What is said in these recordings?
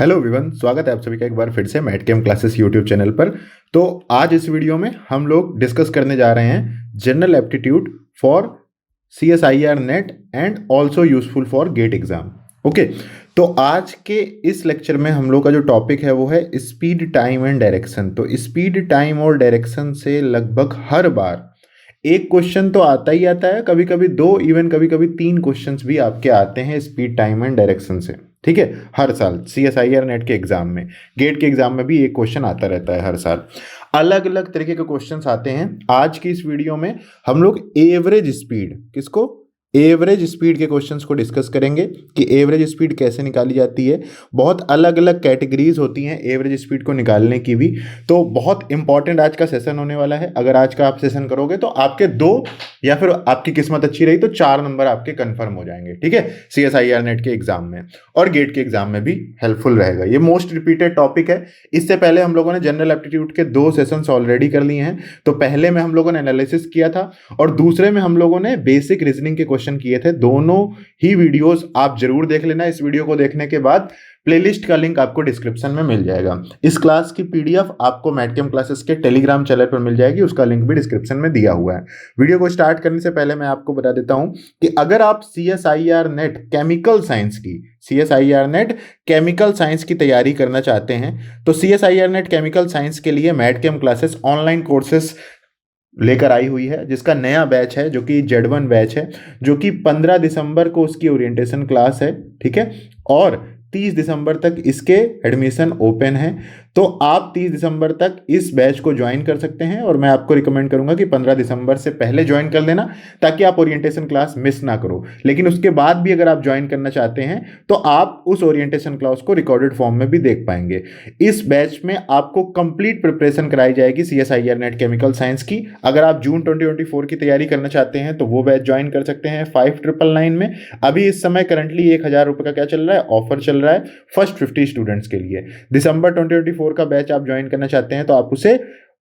Hello everyone, स्वागत है आप सभी का एक बार फिर से math cam classes YouTube channel पर। तो आज इस वीडियो में हम लोग डिस्कस करने जा रहे हैं general aptitude for CSIR NET and also useful for GATE exam. Okay, तो आज के इस लेक्चर में हम लोग का जो टॉपिक है वो है स्पीड, टाइम एंड डायरेक्शन। तो स्पीड, टाइम और डायरेक्शन से लगभग हर बार एक क्वेश्चन तो आता ही आता है, कभी कभी दो, इवन कभी कभी तीन क्वेश्चंस भी आपके आते हैं स्पीड, टाइम एंड डायरेक्शन से। ठीक है, हर साल CSIR नेट के एग्जाम में, गेट के एग्जाम में भी एक क्वेश्चन आता रहता है हर साल। अलग अलग तरीके के क्वेश्चंस आते हैं। आज की इस वीडियो में हम लोग एवरेज स्पीड, किसको, एवरेज स्पीड के क्वेश्चंस को डिस्कस करेंगे कि एवरेज स्पीड कैसे निकाली जाती है। बहुत अलग अलग कैटेगरीज होती हैं एवरेज स्पीड को निकालने की भी। तो बहुत इंपॉर्टेंट आज का सेशन होने वाला है। अगर आज का आप सेशन करोगे तो आपके 2 या फिर आपकी किस्मत अच्छी रही तो 4 नंबर आपके कंफर्म हो जाएंगे। ठीक है, CSIR नेट के एग्जाम में और गेट के एग्जाम में भी हेल्पफुल रहेगा। ये मोस्ट रिपीटेड टॉपिक है। इससे पहले हम लोगों ने जनरल एप्टीट्यूड के 2 सेशंस ऑलरेडी कर लिए हैं। तो पहले में हम लोगों ने एनालिसिस किया था और दूसरे में हम लोगों ने बेसिक रीजनिंग के क्वेश्चन किए थे। दोनों ही वीडियोस आप जरूर देख लेना। इस वीडियो को देखने के बाद प्लेलिस्ट का लिंक आपको डिस्क्रिप्शन में मिल जाएगा। इस क्लास की PDF आपको मैथ कैम क्लासेस के टेलीग्राम चैनल पर मिल जाएगी, उसका लिंक भी डिस्क्रिप्शन में दिया हुआ है। वीडियो को स्टार्ट करने से पहले मैं आपको बता देता हूं कि अगर आप CSIR नेट केमिकल साइंस की, CSIR नेट केमिकल साइंस की तैयारी करना चाहते हैं तो CSIR नेट केमिकल साइंस के लिए math cam classes online courses लेकर आई हुई है, जिसका नया बैच है जो कि Z1 बैच है, जो कि 15 दिसंबर को उसकी ओरिएंटेशन क्लास है। ठीक है, और 30 दिसंबर तक इसके एडमिशन ओपन है। तो आप 30 दिसंबर तक इस बैच को ज्वाइन कर सकते हैं और मैं आपको रिकमेंड करूंगा कि 15 दिसंबर से पहले ज्वाइन कर लेना ताकि आप ओरिएंटेशन क्लास मिस ना करो। लेकिन उसके बाद भी अगर आप ज्वाइन करना चाहते हैं तो आप उस ओरिएंटेशन क्लास को रिकॉर्डेड फॉर्म में भी देख पाएंगे। इस बैच में आपको कंप्लीट प्रिपरेशन कराई जाएगी CSIR नेट केमिकल साइंस की। अगर आप जून 2024 की तैयारी करना चाहते हैं तो वो बैच ज्वाइन कर सकते हैं 5999 में। अभी इस समय करंटली 1000 रुपये का क्या चल रहा है, ऑफर चल रहा है फर्स्ट 50 स्टूडेंट्स के लिए। दिसंबर 2024 का बैच आप ज्वाइन करना चाहते हैं तो आप उसे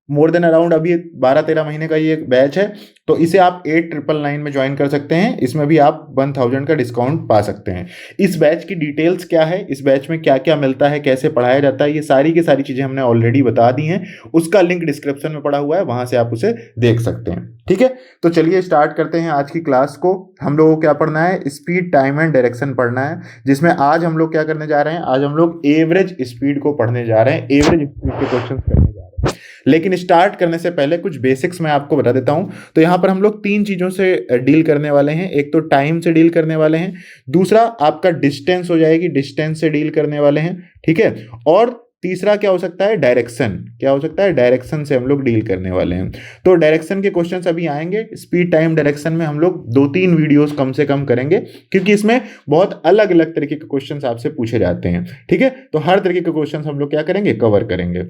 मोर देन अराउंड, अभी 12-13 महीने का ये बैच है, तो इसे आप 8999 में ज्वाइन कर सकते हैं। इसमें भी आप 1000 का डिस्काउंट पा सकते हैं। इस बैच की डिटेल्स क्या है, इस बैच में क्या क्या मिलता है, कैसे पढ़ाया जाता है, ये सारी की सारी चीज़ें हमने ऑलरेडी बता दी हैं। उसका लिंक डिस्क्रिप्शन में पड़ा हुआ है, वहां से आप उसे देख सकते हैं। ठीक है, तो चलिए स्टार्ट करते हैं आज की क्लास को। हम लोगों को क्या पढ़ना है, स्पीड, टाइम एंड डायरेक्शन पढ़ना है, जिसमें आज हम लोग क्या करने जा रहे हैं, आज हम लोग एवरेज स्पीड को पढ़ने जा रहे हैं, एवरेज स्पीड के क्वेश्चन करने जा रहे हैं। लेकिन स्टार्ट करने से पहले कुछ बेसिक्स मैं आपको बता देता हूं। तो यहां पर हम लोग 3 चीजों से डील करने वाले हैं। एक तो टाइम से डील करने वाले हैं, दूसरा आपका डिस्टेंस हो जाएगी, डिस्टेंस से डील करने वाले हैं। ठीक है, और तीसरा क्या हो सकता है, डायरेक्शन। क्या हो सकता है, डायरेक्शन से हम लोग डील करने वाले हैं। तो डायरेक्शन के क्वेश्चंस अभी आएंगे। स्पीड, टाइम, डायरेक्शन में हम लोग 2-3 वीडियोस कम से कम करेंगे, क्योंकि इसमें बहुत अलग अलग तरीके के क्वेश्चंस आपसे पूछे जाते हैं। ठीक है, तो हर तरीके के क्वेश्चंस हम लोग क्या करेंगे, कवर करेंगे।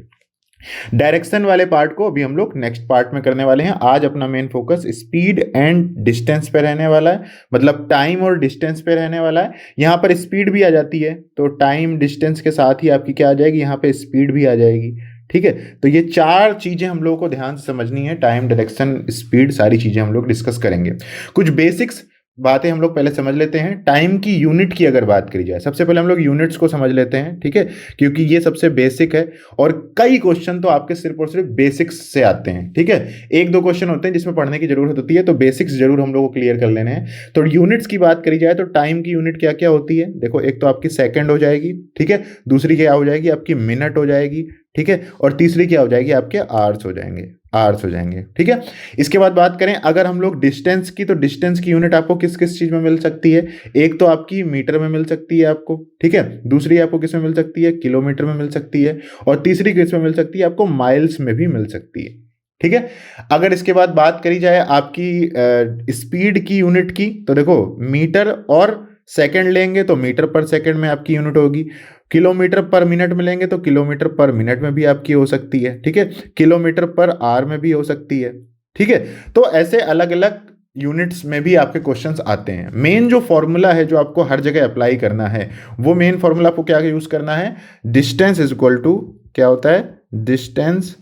डायरेक्शन वाले पार्ट को अभी हम लोग नेक्स्ट पार्ट में करने वाले हैं। आज अपना main focus speed and distance पे रहने वाला है, मतलब टाइम और डिस्टेंस पे रहने वाला है। यहाँ पर स्पीड भी आ जाती है तो टाइम डिस्टेंस के साथ ही आपकी क्या आ जाएगी, यहाँ पे स्पीड भी आ जाएगी। ठीक है, तो ये 4 चीजें हम लोगों को ध्यान से समझनी है। टाइम, डायरेक्शन, स्पीड, सारी चीजें हम लोग डिस्कस करेंगे। कुछ बेसिक्स बातें हम लोग पहले समझ लेते हैं। टाइम की यूनिट की अगर बात करी जाए, सबसे पहले हम लोग यूनिट्स को समझ लेते हैं। ठीक है, क्योंकि ये सबसे बेसिक है और कई क्वेश्चन तो आपके सिर्फ और सिर्फ बेसिक्स से आते हैं। ठीक है, 1-2 क्वेश्चन होते हैं जिसमें पढ़ने की जरूरत होती है, तो बेसिक्स जरूर हम लोग को क्लियर कर लेने हैं। तो यूनिट्स की बात करी जाए तो टाइम की यूनिट क्या क्या होती है, देखो, एक तो आपकी सेकंड हो जाएगी। ठीक है, दूसरी क्या हो जाएगी, आपकी मिनट हो जाएगी। ठीक है, और तीसरी क्या हो जाएगी, आपके आवर्स हो जाएंगे, आवर्स हो जाएंगे। ठीक है, इसके बाद बात करें अगर हम लोग डिस्टेंस की, तो डिस्टेंस की यूनिट आपको किस किस चीज में मिल सकती है, एक तो आपकी मीटर में मिल सकती है आपको। ठीक है, दूसरी आपको किस में मिल सकती है, किलोमीटर में मिल सकती है, और तीसरी किस में मिल सकती है, आपको माइल्स में भी मिल सकती है। ठीक है, अगर इसके बाद बात करी जाए आपकी स्पीड की यूनिट की, तो देखो, मीटर और सेकंड लेंगे तो मीटर पर सेकंड में आपकी यूनिट होगी। किलोमीटर पर मिनट में लेंगे तो किलोमीटर पर मिनट में भी आपकी हो सकती है। ठीक है, किलोमीटर पर आवर में भी हो सकती है। ठीक है, तो ऐसे अलग अलग यूनिट्स में भी आपके क्वेश्चंस आते हैं। मेन जो फॉर्मूला है जो आपको हर जगह अप्लाई करना है, वो मेन फॉर्मूला आपको क्या यूज करना है, डिस्टेंस इज इक्वल टू, क्या होता है, distance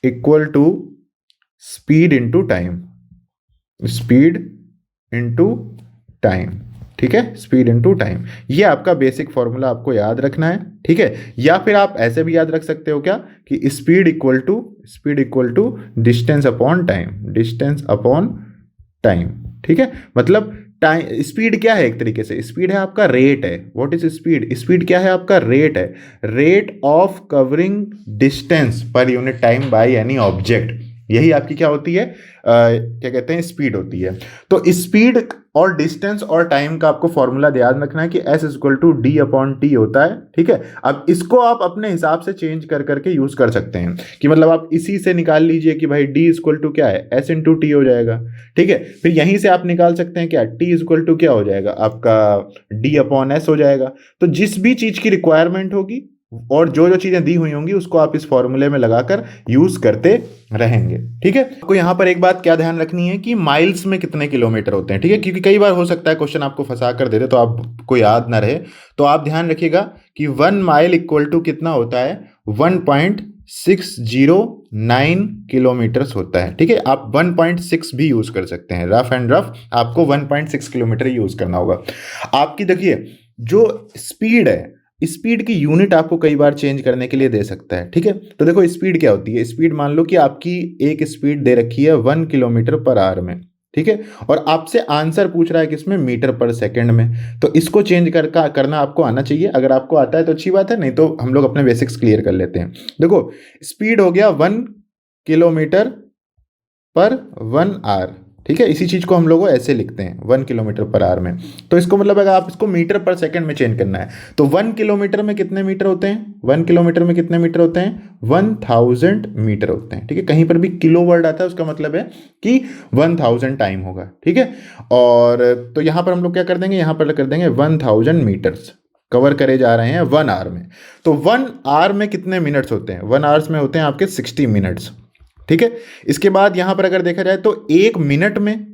equal to speed into time, speed into time. ठीक है, स्पीड इनटू टाइम। ये आपका बेसिक फॉर्मूला आपको याद रखना है, ठीक है। या फिर आप ऐसे भी याद रख सकते हो क्या कि speed equal to distance upon time, distance upon time, ठीक है। मतलब टाइम, स्पीड क्या है, एक तरीके से स्पीड है आपका रेट है। What is speed? स्पीड क्या है आपका? रेट है, rate of covering distance per unit time by any object. यही आपकी क्या होती है, क्या कहते हैं, स्पीड होती है। तो स्पीड और डिस्टेंस और टाइम का आपको फॉर्मूला ध्यान रखना है कि S equal to D upon T होता है, ठीक है। अब इसको आप अपने हिसाब से चेंज कर करके यूज कर सकते हैं कि मतलब आप इसी से निकाल लीजिए कि भाई D इक्वल टू क्या है, S इंटू टी हो जाएगा, ठीक है। फिर यहीं से आप निकाल सकते हैं क्या, T इक्वल टू क्या हो जाएगा आपका, D अपॉन S हो जाएगा। तो जिस भी चीज की रिक्वायरमेंट होगी और जो जो चीजें दी हुई होंगी उसको आप इस फॉर्मूले में लगाकर यूज करते रहेंगे, ठीक है। आपको यहां पर एक बात क्या ध्यान रखनी है कि माइल्स में कितने किलोमीटर होते हैं, ठीक है, क्योंकि कई बार हो सकता है क्वेश्चन आपको फंसा कर दे दे तो आपको याद ना रहे। तो आप ध्यान रखिएगा कि 1 माइल इक्वल टू कितना होता है, 1.609 किलोमीटर होता है, ठीक है। आप 1.6 भी यूज कर सकते हैं, रफ एंड रफ आपको 1.6 किलोमीटर यूज करना होगा। आपकी देखिए जो स्पीड है, स्पीड की यूनिट आपको कई बार चेंज करने के लिए दे सकता है, ठीक है। तो देखो स्पीड क्या होती है, स्पीड मान लो कि आपकी एक स्पीड दे रखी है 1 किलोमीटर पर आवर में, ठीक है, और आपसे आंसर पूछ रहा है किसमें, मीटर पर सेकंड में। तो इसको चेंज करना आपको आना चाहिए। अगर आपको आता है तो अच्छी बात है, नहीं तो हम लोग अपने बेसिक्स क्लियर कर लेते हैं। देखो स्पीड हो गया 1 किलोमीटर पर 1 आवर, ठीक है। इसी चीज को हम लोग ऐसे लिखते हैं 1 किलोमीटर पर आवर में। तो इसको मतलब अगर आप इसको मीटर पर सेकंड में चेंज करना है तो 1 किलोमीटर में कितने मीटर होते हैं, 1 किलोमीटर में कितने मीटर होते हैं, 1000 मीटर होते हैं, ठीक है। कहीं पर भी किलो वर्ड आता है उसका मतलब है कि 1000 टाइम होगा, ठीक है। और तो यहां पर हम लोग क्या कर देंगे, यहां पर कर देंगे 1000 मीटर्स कवर करे जा रहे हैं 1 आवर में। तो 1 आवर में कितने मिनट्स होते हैं, 1 आवर्स में होते हैं आपके 60 मिनट्स, ठीक है। इसके बाद यहां पर अगर देखा जाए तो एक मिनट में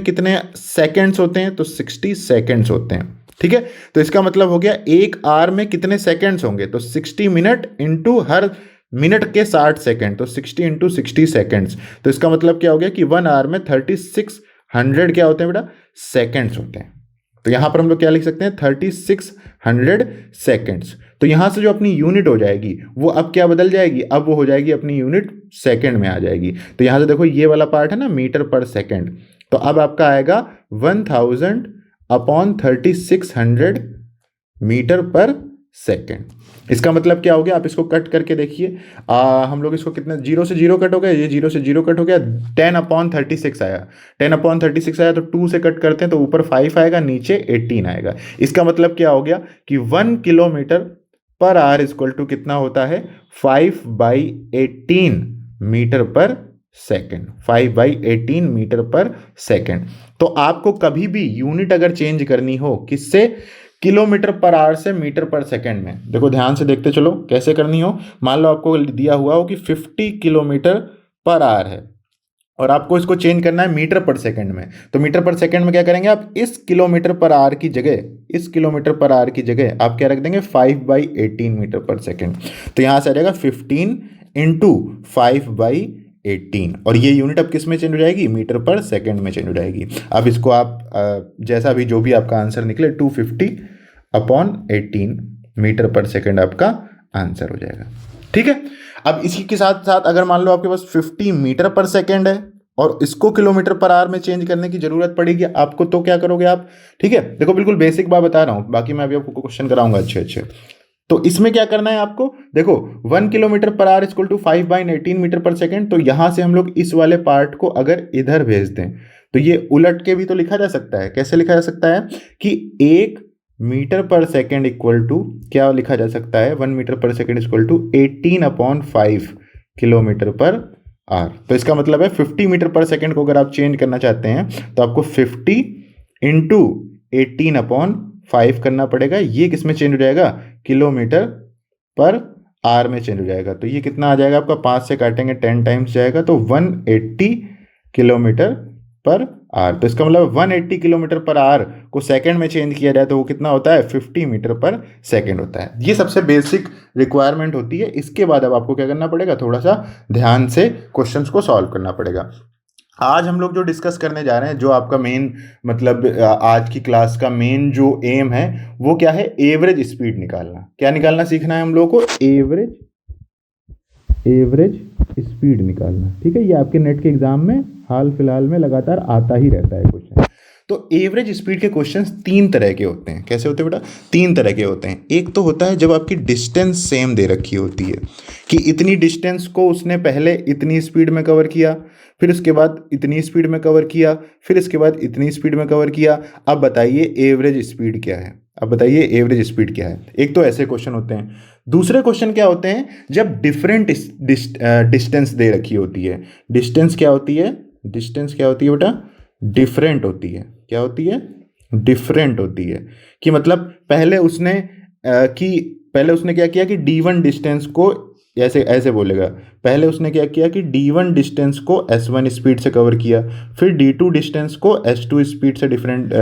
कितने सेकंड्स होते हैं, तो 60 सेकंड्स होते हैं, ठीक है। तो इसका मतलब हो गया एक आवर में कितने सेकंड्स होंगे, तो 60 मिनट इंटू हर मिनट के 60 सेकंड, तो 60 इंटू 60 सेकंड्स। तो इसका मतलब क्या हो गया कि 1 आवर में 3600 क्या होते हैं बेटा, सेकंड्स होते हैं। तो यहां पर हम लोग क्या लिख सकते हैं, 3600 सेकंड्स। तो यहां से जो अपनी यूनिट हो जाएगी वो अब क्या बदल जाएगी, अब वो हो जाएगी अपनी यूनिट सेकंड में आ जाएगी। तो यहां से देखो ये वाला पार्ट है ना मीटर पर सेकंड, तो अब आपका आएगा 1000 अपॉन 3600 मीटर पर सेकंड। इसका मतलब क्या हो गया, आप इसको कट करके देखिए, हम लोग इसको कितने, 0 से 0 कट हो गया, ये 0 से 0 कट हो गया, 10 अपॉन 36 आया, 10 अपॉन 36 आया तो 2 से कट करते हैं तो ऊपर 5 आएगा, नीचे 18 आएगा। इसका मतलब क्या हो गया कि 1 kilometre per hour equal to कितना होता है, 5/18 मीटर पर सेकेंड, 5/18 मीटर पर सेकेंड। तो आपको कभी भी यूनिट अगर चेंज करनी हो किससे, किलोमीटर पर आवर से मीटर पर सेकंड में, देखो ध्यान से देखते चलो कैसे करनी हो। मान लो आपको दिया हुआ हो कि 50 किलोमीटर पर आवर है और आपको इसको चेंज करना है मीटर पर सेकंड में, तो मीटर पर सेकंड में क्या करेंगे आप, इस किलोमीटर पर आवर की जगह, इस किलोमीटर पर आवर की जगह आप क्या रख देंगे, 5/18 मीटर पर सेकंड। तो यहां से आ जाएगा 15 इंटू 5/18, और ये यूनिट अब किस में चेंज हो जाएगी, मीटर पर सेकंड में चेंज हो जाएगी। अब इसको आप जैसा भी जो भी आपका आंसर निकले 250/18 मीटर पर सेकंड आपका आंसर हो जाएगा, ठीक है। अब इसी के साथ साथ अगर मान लो आपके पास 50 मीटर पर सेकंड है और इसको किलोमीटर पर आवर में चेंज करने की जरूरत पड़ेगी आपको, तो क्या करोगे आप, ठीक है। देखो बिल्कुल बेसिक बात बता रहा हूं, बाकी मैं अभी आपको क्वेश्चन कराऊंगा अच्छे अच्छे। तो इसमें क्या करना है आपको, देखो 1 kilometre per hour equal to 5/18 metre per second, तो यहां से हम लोग इस वाले पार्ट को अगर इधर भेज दें तो ये उलट के भी तो लिखा जा सकता है। कैसे लिखा जा सकता है कि 1 metre per second equal to क्या लिखा जा सकता है, 1 metre per second equal to 18/5 kilometre per hour. तो इसका मतलब है 50 मीटर पर सेकंड को अगर आप चेंज करना चाहते हैं तो आपको 50 इंटू 18/5 करना पड़ेगा। ये किस में चेंज हो जाएगा, किलोमीटर पर आवर में चेंज हो जाएगा। तो ये कितना आ जाएगा आपका, 5 से काटेंगे 10 टाइम्स जाएगा, तो 180 किलोमीटर पर आवर। तो इसका मतलब 180 किलोमीटर पर आवर को सेकंड में चेंज किया जाए तो वो कितना होता है, 50 मीटर पर सेकंड होता है। ये सबसे बेसिक रिक्वायरमेंट होती है। इसके बाद अब आपको क्या करना पड़ेगा, थोड़ा सा ध्यान से क्वेश्चंस को सॉल्व करना पड़ेगा। आज हम लोग जो डिस्कस करने जा रहे हैं, जो आपका मेन मतलब आज की क्लास का मेन जो एम है वो क्या है, एवरेज स्पीड निकालना। क्या निकालना सीखना है हम लोगों को, एवरेज स्पीड निकालना। ठीक है, ये आपके नेट के एग्जाम में हाल फिलहाल में लगातार आता ही रहता है क्वेश्चन। तो एवरेज स्पीड के क्वेश्चंस तीन तरह के होते हैं। कैसे होते हैं बेटा, तीन तरह के होते हैं। एक तो होता है जब आपकी डिस्टेंस सेम दे रखी होती है कि इतनी डिस्टेंस को उसने पहले इतनी स्पीड में कवर किया, फिर उसके बाद इतनी स्पीड में कवर किया, फिर इसके बाद इतनी स्पीड में कवर किया। अब बताइए एवरेज स्पीड क्या है, अब बताइए एवरेज स्पीड क्या है। एक तो ऐसे क्वेश्चन होते हैं। दूसरे क्वेश्चन क्या होते हैं, जब डिफरेंट डिस्टेंस दे रखी होती है। डिस्टेंस क्या होती है, डिस्टेंस क्या होती है बेटा, डिफरेंट होती है। क्या होती है, डिफरेंट होती है। कि मतलब पहले उसने पहले उसने क्या किया कि D1 डिस्टेंस को ऐसे ऐसे बोलेगा, पहले उसने क्या किया कि D1 डिस्टेंस को S1 स्पीड से कवर किया, फिर D2 डिस्टेंस को S2 स्पीड से डिफरेंट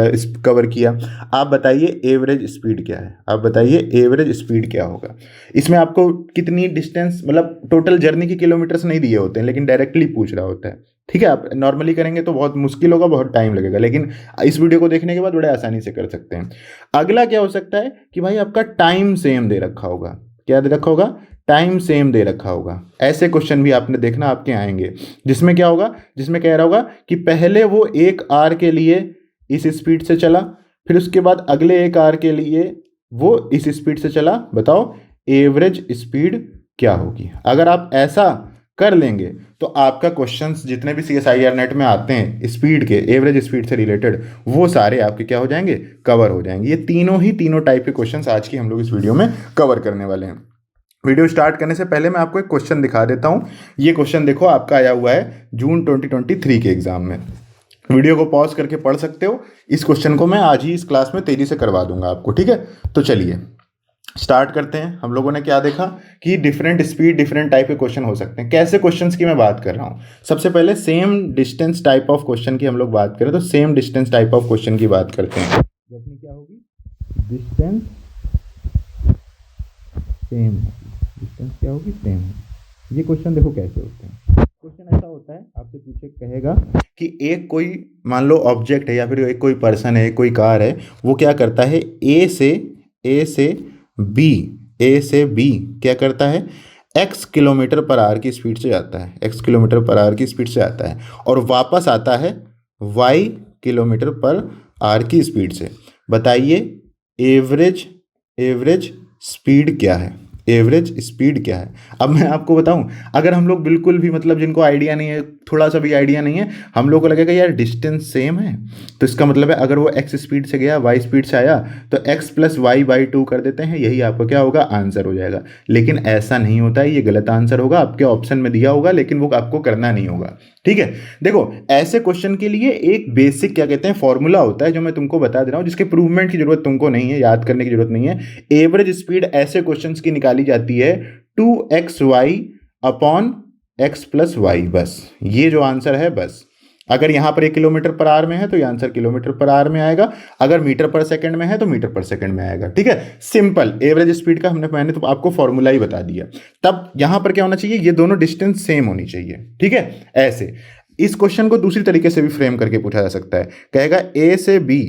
कवर किया। आप बताइए एवरेज स्पीड क्या है, आप बताइए एवरेज स्पीड क्या होगा। इसमें आपको कितनी डिस्टेंस मतलब टोटल जर्नी की किलोमीटर्स नहीं दिए होते हैं, लेकिन डायरेक्टली पूछ रहा होता है। ठीक है, आप नॉर्मली करेंगे तो बहुत मुश्किल होगा, बहुत टाइम लगेगा, लेकिन इस वीडियो को देखने के बाद बड़े आसानी से कर सकते हैं। अगला क्या हो सकता है कि भाई आपका टाइम सेम दे रखा होगा। क्या दे रखा होगा, टाइम सेम दे रखा होगा। ऐसे क्वेश्चन भी आपने देखना आपके आएंगे, जिसमें क्या होगा, जिसमें कह रहा होगा कि पहले वो 1 आवर के लिए इस स्पीड से चला, फिर उसके बाद अगले 1 आवर के लिए वो इस स्पीड से चला। बताओ एवरेज स्पीड क्या होगी। अगर आप ऐसा कर लेंगे तो आपका क्वेश्चंस जितने भी CSIR नेट में आते हैं स्पीड के, एवरेज स्पीड से रिलेटेड, वो सारे आपके क्या हो जाएंगे, कवर हो जाएंगे। ये तीनों टाइप के क्वेश्चंस आज की हम लोग इस वीडियो में कवर करने वाले हैं। वीडियो स्टार्ट करने से पहले मैं आपको एक क्वेश्चन दिखा देता हूँ। ये क्वेश्चन देखो आपका आया हुआ है जून 2023 के एग्जाम में। वीडियो को पॉज करके पढ़ सकते हो। इस क्वेश्चन को मैं आज ही इस क्लास में तेजी से करवा दूंगा आपको। ठीक है, तो चलिए स्टार्ट करते हैं। हम लोगों ने क्या देखा कि डिफरेंट स्पीड डिफरेंट टाइप के क्वेश्चन हो सकते हैं। कैसे क्वेश्चंस की मैं बात कर रहा हूँ, सबसे पहले same distance type of question की हम लोग बात करें तो same distance type of question की बात करते हैं। जो अपनी क्या होगी, डिस्टेंस सेम, डिस्टेंस क्या होगी, सेम। ये क्वेश्चन देखो कैसे होते हैं। क्वेश्चन ऐसा होता है, आपसे पूछे कहेगा कि एक कोई मान लो ऑब्जेक्ट है या फिर एक कोई पर्सन है, कोई कार है, वो क्या करता है ए से बी क्या करता है, x किलोमीटर पर आवर की स्पीड से जाता है, x किलोमीटर पर आवर की स्पीड से आता है और वापस आता है y किलोमीटर पर आवर की स्पीड से। बताइए एवरेज स्पीड क्या है, एवरेज स्पीड क्या है। अब मैं आपको बताऊं, अगर हम लोग बिल्कुल भी मतलब जिनको आइडिया नहीं है, थोड़ा सा भी आइडिया नहीं है, हम लोग को लगेगा यार डिस्टेंस सेम है तो इसका मतलब है अगर वो x स्पीड से गया y स्पीड से आया तो x प्लस वाई बाई 2 कर देते हैं, यही आपका क्या होगा, आंसर हो जाएगा। लेकिन ऐसा नहीं होता है, ये गलत आंसर होगा। आपके ऑप्शन में दिया होगा लेकिन वो आपको करना नहीं होगा। ठीक है, देखो ऐसे क्वेश्चन के लिए एक बेसिक क्या कहते हैं फॉर्मूला होता है जो मैं तुमको बता दे रहा हूँ, जिसके प्रूवमेंट की जरूरत तुमको नहीं है, याद करने की जरूरत नहीं है। एवरेज स्पीड ऐसे क्वेश्चंस की निकाली जाती है 2xy upon x plus Y. बस ये जो आंसर है, बस अगर यहां पर 1 किलोमीटर पर आवर में है तो ये आंसर किलोमीटर पर आवर में आएगा, अगर मीटर पर सेकंड में है तो मीटर पर सेकंड में आएगा। ठीक है, सिंपल एवरेज स्पीड का मैंने तो आपको फॉर्मूला ही बता दिया। तब यहां पर क्या होना चाहिए, ये दोनों डिस्टेंस सेम होनी चाहिए। ठीक है, ऐसे इस क्वेश्चन को दूसरी तरीके से भी फ्रेम करके पूछा जा सकता है। कहेगा ए से बी,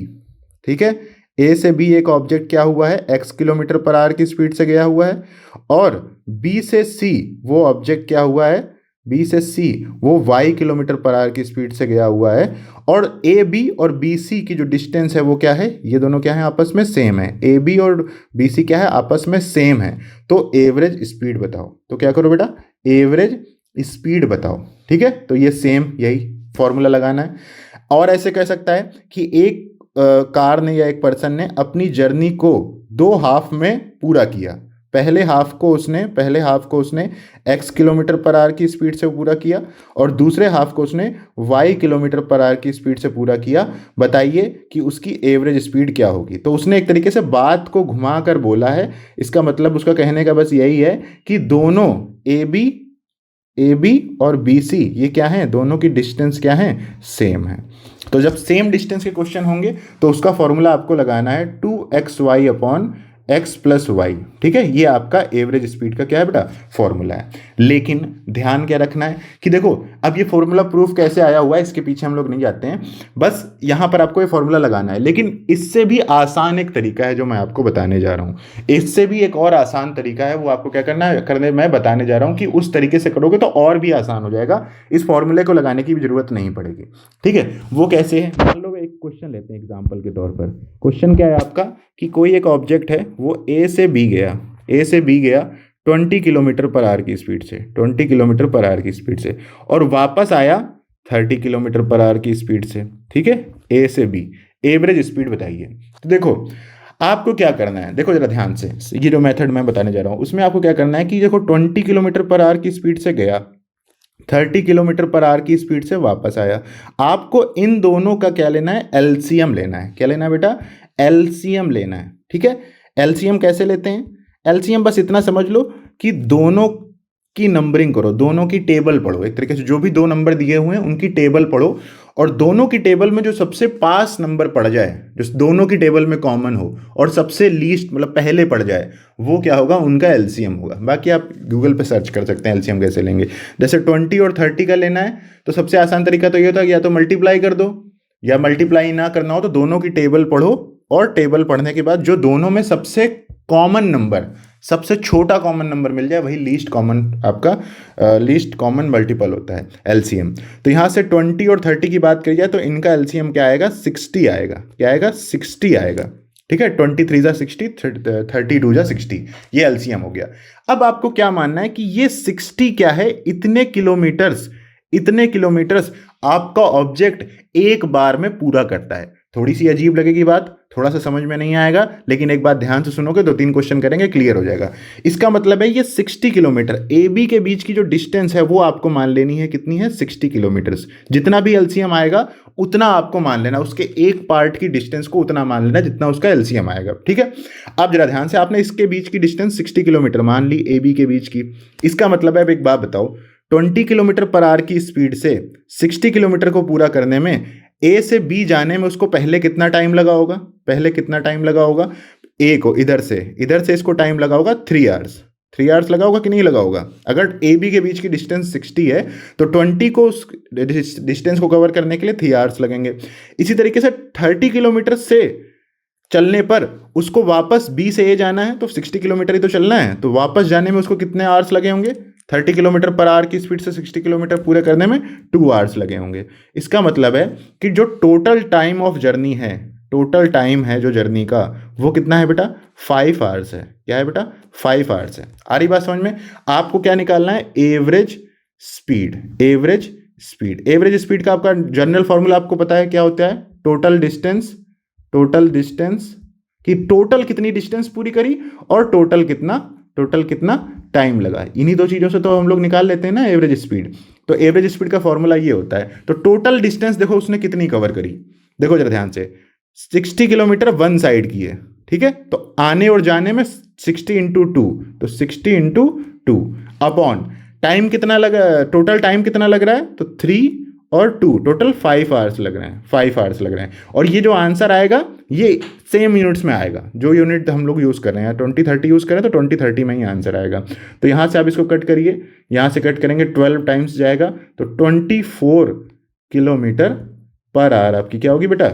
ठीक है, ए से बी एक ऑब्जेक्ट क्या हुआ है, x किलोमीटर पर आवर की स्पीड से गया हुआ है, और बी से सी वो ऑब्जेक्ट क्या हुआ है, बी से सी वो y किलोमीटर पर आवर की स्पीड से गया हुआ है, और ए बी और बी सी की जो डिस्टेंस है वो क्या है, ये दोनों क्या है, आपस में सेम है। ए बी और बी सी क्या है, आपस में सेम है। तो एवरेज स्पीड बताओ। तो क्या करो बेटा, एवरेज स्पीड बताओ। ठीक है, तो ये सेम यही फॉर्मूला लगाना है। और ऐसे कह सकता है कि एक कार ने या एक पर्सन ने अपनी जर्नी को 2 हाफ में पूरा किया। पहले हाफ को उसने x किलोमीटर पर आवर की स्पीड से पूरा किया और दूसरे हाफ को उसने y किलोमीटर पर आवर की स्पीड से पूरा किया। बताइए कि उसकी एवरेज स्पीड क्या होगी। तो उसने एक तरीके से बात को घुमा कर बोला है। इसका मतलब उसका कहने का बस यही है कि दोनों ए बी और बी सी ये क्या है, दोनों की डिस्टेंस क्या है, सेम है। तो जब सेम डिस्टेंस के क्वेश्चन होंगे तो उसका फॉर्मूला आपको लगाना है 2xy upon x plus y. ठीक है, ये आपका एवरेज स्पीड का क्या है बेटा, फॉर्मूला है। लेकिन ध्यान क्या रखना है कि देखो अब ये फॉर्मूला प्रूफ कैसे आया हुआ है इसके पीछे हम लोग नहीं जाते हैं, बस यहां पर आपको ये फॉर्मूला लगाना है। लेकिन इससे भी आसान एक तरीका है जो मैं आपको बताने जा रहा हूं, इससे भी एक और आसान तरीका है, वो आपको क्या करना है, करने मैं बताने जा रहा हूं कि उस तरीके से करोगे तो और भी आसान हो जाएगा, इस फॉर्मूले को लगाने की भी जरूरत नहीं पड़ेगी। ठीक है, वो कैसे है, मान लो एक क्वेश्चन लेते हैं एग्जाम्पल के तौर पर। क्वेश्चन क्या है आपका कि कोई एक ऑब्जेक्ट है, वो ए से बी गया 20 किलोमीटर पर आवर की स्पीड से, 20 किलोमीटर पर आवर की स्पीड से, और वापस आया 30 किलोमीटर पर आवर की स्पीड से। ठीक है, ए से बी, एवरेज स्पीड बताइए। तो देखो आपको क्या करना है, देखो जरा ध्यान से, ये जो मेथड मैं बताने जा रहा हूं उसमें आपको क्या करना है कि देखो 20 किलोमीटर पर आवर की स्पीड से गया, 30 किलोमीटर पर आवर की स्पीड से वापस आया। आपको इन दोनों का क्या लेना है, एलसीएम लेना है। क्या लेना है बेटा, एलसीएम लेना है। ठीक है, एलसीएम कैसे लेते हैं, एलसीएम बस इतना समझ लो कि दोनों की नंबरिंग करो, दोनों की टेबल पढ़ो, एक तरीके से जो भी दो नंबर दिए हुए हैं उनकी टेबल पढ़ो, और दोनों की टेबल में जो सबसे पास नंबर पड़ जाए, जो दोनों की टेबल में कॉमन हो और सबसे लीस्ट मतलब पहले पड़ जाए, वो क्या होगा, उनका एलसीएम होगा। बाकी आप गूगल पे सर्च कर सकते हैं एलसीएम कैसे लेंगे। जैसे 20 और 30 का लेना है तो सबसे आसान तरीका तो ये होता है या तो मल्टीप्लाई कर दो, या मल्टीप्लाई ना करना हो तो दोनों की टेबल पढ़ो, और टेबल पढ़ने के बाद जो दोनों में सबसे कॉमन नंबर, सबसे छोटा कॉमन नंबर मिल जाए, वही लीस्ट कॉमन आपका लीस्ट कॉमन मल्टीपल होता है एलसीएम। तो यहाँ से 20 और 30 की बात करी जाए तो इनका एलसीएम क्या आएगा, 60 आएगा। क्या आएगा, 60 आएगा। ठीक है, 23 जा 60, 32 जा 60, ये एलसीएम हो गया। अब आपको क्या मानना है कि ये 60 क्या है, इतने किलोमीटर्स आपका ऑब्जेक्ट एक बार में पूरा करता है। थोड़ी सी अजीब लगेगी बात, थोड़ा सा समझ में नहीं आएगा, लेकिन एक बात ध्यान से सुनोगे, 2-3 क्वेश्चन करेंगे, क्लियर हो जाएगा। इसका मतलब है ये 60 किलोमीटर, ए बी के बीच की जो डिस्टेंस है वो आपको मान लेनी है, कितनी है, 60 किलोमीटर्स। जितना भी एलसीएम आएगा उतना आपको मान लेना, उसके एक पार्ट की डिस्टेंस को उतना मान लेना जितना उसका एलसीएम आएगा। ठीक है, अब जरा ध्यान से, आपने इसके बीच की डिस्टेंस 60 किलोमीटर मान ली, ए बी के बीच की। इसका मतलब है, अब एक बात बताओ, 20 किलोमीटर पर आवर की स्पीड से 60 किलोमीटर को पूरा करने में, ए से बी जाने में उसको पहले कितना टाइम लगा होगा, ए को इधर से इसको टाइम लगा होगा 3 आवर्स। 3 आवर्स लगा होगा कि नहीं लगा होगा। अगर ए बी के बीच की डिस्टेंस 60 है तो 20 को उस डिस्टेंस को कवर करने के लिए 3 आवर्स लगेंगे। इसी तरीके से 30 किलोमीटर से चलने पर उसको वापस बी से ए जाना है, तो 60 किलोमीटर ही तो चलना है, तो वापस जाने में उसको कितने आवर्स लगे होंगे, 30 किलोमीटर पर आवर की स्पीड से 60 किलोमीटर पूरे करने में 2 आवर्स लगे होंगे। इसका मतलब है कि जो टोटल टाइम ऑफ जर्नी है, टोटल टाइम है जो जर्नी का, वो कितना है बेटा, 5 आवर्स है। क्या है बेटा, 5 आवर्स है। आ रही बात समझ में। आपको क्या निकालना है, एवरेज स्पीड। एवरेज स्पीड का आपका जनरल फॉर्मूला आपको पता है क्या होता है, टोटल डिस्टेंस कि टोटल कितनी डिस्टेंस पूरी करी और टोटल कितना टाइम लगा। इन्हीं दो चीज़ों से तो हम लोग निकाल लेते हैं ना एवरेज स्पीड। तो एवरेज स्पीड का फॉर्मूला ये होता है। तो टोटल डिस्टेंस देखो उसने कितनी कवर करी, देखो जरा ध्यान से, 60 किलोमीटर वन साइड की है। ठीक है, तो आने और जाने में 60 इंटू 2, तो 60 इंटू 2 अपॉन टाइम कितना लगा, टोटल टाइम कितना लग रहा है, तो 3 और 2, टोटल 5 आवर्स लग रहे हैं। और ये जो आंसर आएगा ये सेम यूनिट्स में आएगा, जो यूनिट हम लोग यूज़ कर रहे हैं, 20-30 यूज़ करें तो 20-30 में ही आंसर आएगा। तो यहाँ से आप इसको कट करिए, यहाँ से कट करेंगे 12 टाइम्स जाएगा, तो 24 किलोमीटर पर आवर आपकी क्या होगी बेटा,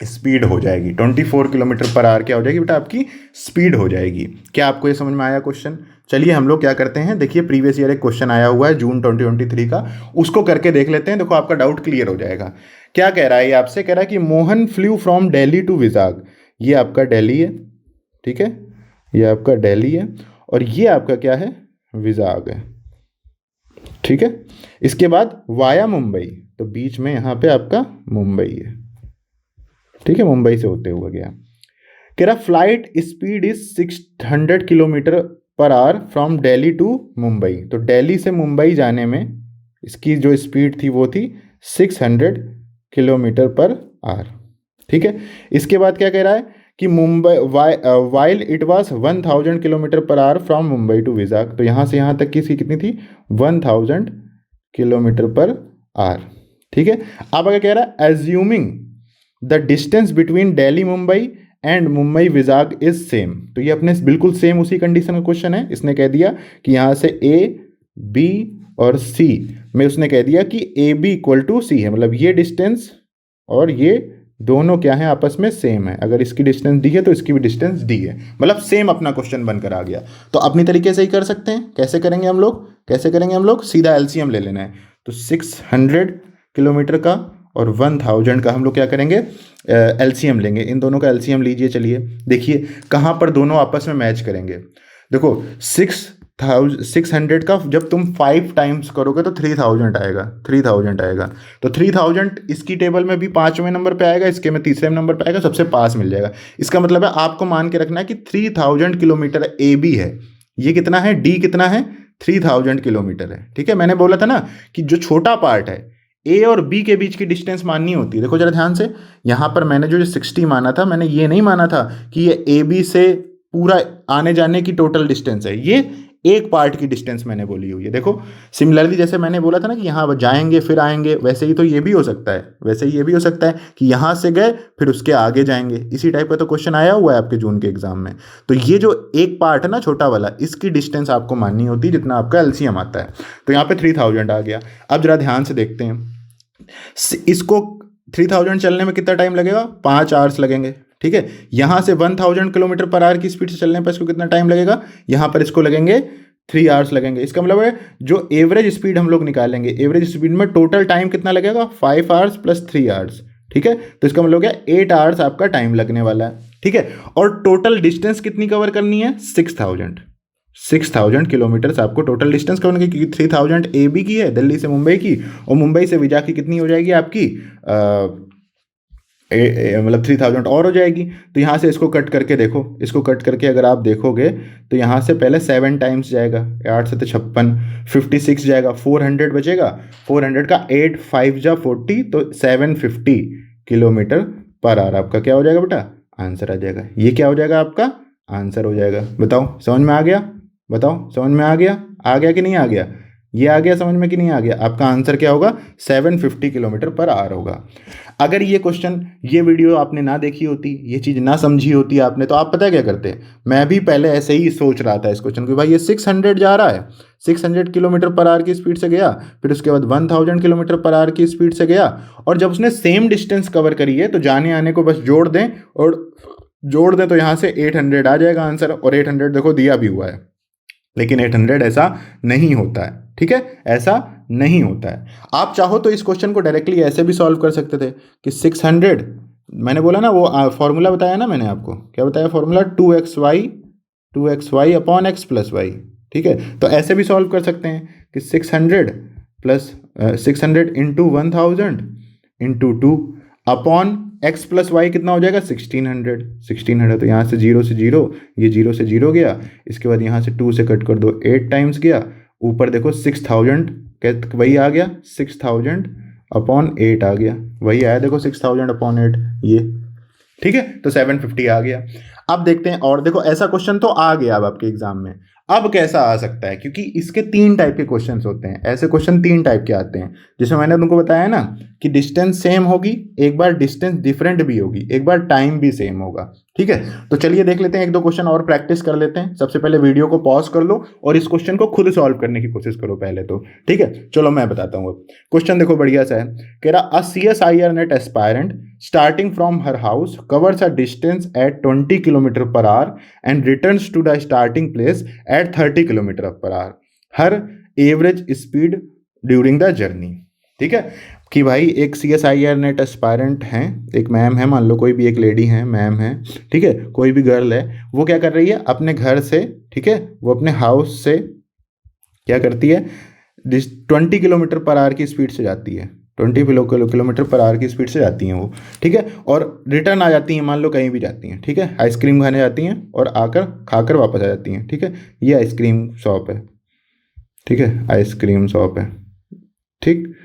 स्पीड हो जाएगी। 24 किलोमीटर पर आवर क्या हो जाएगी बेटा, आपकी स्पीड हो जाएगी। क्या आपको ये समझ में आया क्वेश्चन। चलिए हम लोग क्या करते हैं, देखिए प्रीवियस ईयर एक क्वेश्चन आया हुआ है जून 2023 का, उसको करके देख लेते हैं। देखो आपका डाउट क्लियर हो जाएगा। क्या कह रहा है ये आपसे, कह रहा है कि Mohan flew from Delhi to Vizag. ये आपका दिल्ली है, ठीक है, ये आपका दिल्ली है, और ये आपका क्या है, विजाग है। ठीक है, इसके बाद वाया मुंबई, तो बीच में यहाँ पे आपका मुंबई है। ठीक है, मुंबई से होते हुए गया। कह रहा flight speed is 600 kilometre per hour from Delhi to Mumbai. तो दिल्ली से मुंबई जाने में इसकी जो स्पीड थी वो थी 600 किलोमीटर पर आवर। ठीक है, इसके बाद क्या कह रहा है कि Mumbai while it was 1000 kilometre per hour from Mumbai to Vizag. तो यहाँ से यहाँ तक की इसकी कितनी थी, 1000 किलोमीटर पर आवर। ठीक है, अब अगर कह रहा है assuming the distance between Delhi Mumbai and Mumbai Vizag is same. तो ये अपने बिल्कुल सेम उसी कंडीशन का क्वेश्चन है। इसने कह दिया कि यहाँ से ए बी और सी में उसने कह दिया कि ए बी इक्वल टू सी है, मतलब ये डिस्टेंस और ये दोनों क्या है आपस में सेम है। अगर इसकी डिस्टेंस डी है तो इसकी भी डिस्टेंस डी है, मतलब सेम अपना क्वेश्चन बनकर आ गया। तो अपनी तरीके से ही कर सकते हैं। कैसे करेंगे हम लोग, कैसे करेंगे हम लोग, सीधा एलसीएम ले लेना है। तो 600 किलोमीटर का और 1000 का हम लोग क्या करेंगे, एलसीएम लेंगे। इन दोनों का एलसीएम लीजिए। चलिए देखिए कहाँ पर दोनों आपस में मैच करेंगे। देखो 600 का जब तुम 5 टाइम्स करोगे तो 3000 आएगा, 3000 आएगा। तो 3000 इसकी टेबल में भी 5वें नंबर पे आएगा, इसके में 3रे नंबर पे आएगा, सबसे पास मिल जाएगा। इसका मतलब है आपको मान के रखना है कि 3000 किलोमीटर ए बी है। ये कितना है, डी कितना है, 3000 किलोमीटर है। ठीक है, मैंने बोला था ना कि जो छोटा पार्ट है ए और बी के बीच की डिस्टेंस माननी होती है। देखो जरा ध्यान से, यहाँ पर मैंने जो 60 माना था, मैंने ये नहीं माना था कि ये ए बी से पूरा आने जाने की टोटल डिस्टेंस है, ये एक पार्ट की डिस्टेंस मैंने बोली हुई है। देखो सिमिलरली जैसे मैंने बोला था ना कि यहाँ जाएंगे फिर आएंगे, वैसे ही तो ये भी हो सकता है, वैसे ही ये भी हो सकता है कि यहाँ से गए फिर उसके आगे जाएंगे। इसी टाइप का तो क्वेश्चन आया हुआ है आपके जून के एग्जाम में। तो ये जो एक पार्ट है ना छोटा वाला, इसकी डिस्टेंस आपको माननी होती है जितना आपका एलसीएम आता है। तो यहाँ पे 3000 आ गया। अब जरा ध्यान से देखते हैं, इसको 3000 चलने में कितना टाइम लगेगा, 5 आवर्स लगेंगे। ठीक है, यहां से 1000 किलोमीटर पर आवर की स्पीड से चलने पर इसको कितना टाइम लगेगा, यहां पर इसको लगेंगे 3 आवर्स लगेंगे। इसका मतलब है जो एवरेज स्पीड हम लोग निकालेंगे, एवरेज स्पीड में टोटल टाइम कितना लगेगा, 5 आवर्स प्लस 3 आवर्स। ठीक है, तो इसका मतलब हो गया 8 आवर्स आपका टाइम लगने वाला है। ठीक है, और टोटल डिस्टेंस कितनी कवर करनी है, 6000 किलोमीटर आपको टोटल डिस्टेंस कवर करनी, क्योंकि 3000 ए बी की है दिल्ली से मुंबई की, और मुंबई से विजा की कितनी हो जाएगी आपकी, मतलब 3000 और हो जाएगी। तो यहाँ से इसको कट करके देखो, इसको कट करके अगर आप देखोगे तो यहाँ से पहले 7 टाइम्स जाएगा, 8 से तो 56, 56 जाएगा, 400 बचेगा, 400 का 8 5 जा 40, तो 750 किलोमीटर पर आवर आपका क्या हो जाएगा बेटा, आंसर आ जाएगा। ये क्या हो जाएगा आपका आंसर हो जाएगा। बताओ समझ में आ गया, बताओ समझ में आ गया कि नहीं आ गया, ये आ गया समझ में कि नहीं आ गया। आपका आंसर क्या होगा, 750 किलोमीटर पर आवर होगा। अगर ये क्वेश्चन, ये वीडियो आपने ना देखी होती, ये चीज़ ना समझी होती आपने, तो आप पता है क्या करते, मैं भी पहले ऐसे ही सोच रहा था इस क्वेश्चन को, भाई ये 600 जा रहा है, 600 किलोमीटर पर आवर की स्पीड से गया, फिर उसके बाद 1000 किलोमीटर पर आवर की स्पीड से गया, और जब उसने सेम डिस्टेंस कवर करी है तो जाने आने को बस जोड़ दें, और जोड़ दें तो यहाँ से 800 आ जाएगा आंसर। और 800 देखो दिया भी हुआ है, लेकिन 800 ऐसा नहीं होता है। ठीक है, ऐसा नहीं होता है। आप चाहो तो इस क्वेश्चन को डायरेक्टली ऐसे भी सॉल्व कर सकते थे कि 600, मैंने बोला ना वो फॉर्मूला बताया ना मैंने आपको, क्या बताया formula, 2xy upon x plus y. ठीक है, तो ऐसे भी सॉल्व कर सकते हैं कि 600 plus 600 into 1000 into 2 upon x plus y कितना हो जाएगा, 1600। तो यहाँ से 0 से 0, ये 0 से 0 गया, इसके बाद यहाँ से 2 से कट कर दो, 8 टाइम्स गया, ऊपर देखो 6000 वही आ गया, 6000 अपॉन 8 आ गया, वही आया देखो 6000 अपॉन 8 ये। ठीक है, तो 750 आ गया। अब देखते हैं, और देखो ऐसा क्वेश्चन तो आ गया अब आपके एग्जाम में। अब कैसा आ सकता है, क्योंकि इसके 3 टाइप के क्वेश्चंस होते हैं, ऐसे क्वेश्चन 3 टाइप के आते हैं, जिसमें मैंने तुमको बताया ना कि डिस्टेंस सेम होगी, एक बार डिस्टेंस डिफरेंट भी होगी, एक बार टाइम भी सेम होगा। ठीक है, तो चलिए देख लेते हैं, 1-2 क्वेश्चन और प्रैक्टिस कर लेते हैं। सबसे पहले वीडियो को पॉज कर लो और इस क्वेश्चन को खुद सॉल्व करने की कोशिश करो पहले तो। ठीक है, चलो मैं बताता हूँ। अब क्वेश्चन देखो बढ़िया सा है, कह रहा अ CSIR NET aspirant starting from her house covers a distance at 20 km per hour and returns to the starting place at 30 km per hour. Her average speed during the journey. ठीक है, कि भाई एक CSIR नेट एस्पायरेंट हैं, एक ma'am है, मान लो कोई भी एक लेडी है, मैम है, ठीक है, कोई भी गर्ल है, वो क्या कर रही है अपने घर से, ठीक है, वो अपने हाउस से क्या करती है, 20 किलोमीटर पर आवर की स्पीड से जाती है, 20 किलोमीटर पर आवर की स्पीड से जाती हैं वो। ठीक है, और रिटर्न आ जाती हैं, मान लो कहीं भी जाती हैं, ठीक है, आइसक्रीम खाने जाती हैं और आकर खाकर वापस आ जाती हैं। ठीक है, ये आइसक्रीम शॉप है, ठीक है, आइसक्रीम शॉप है। ठीक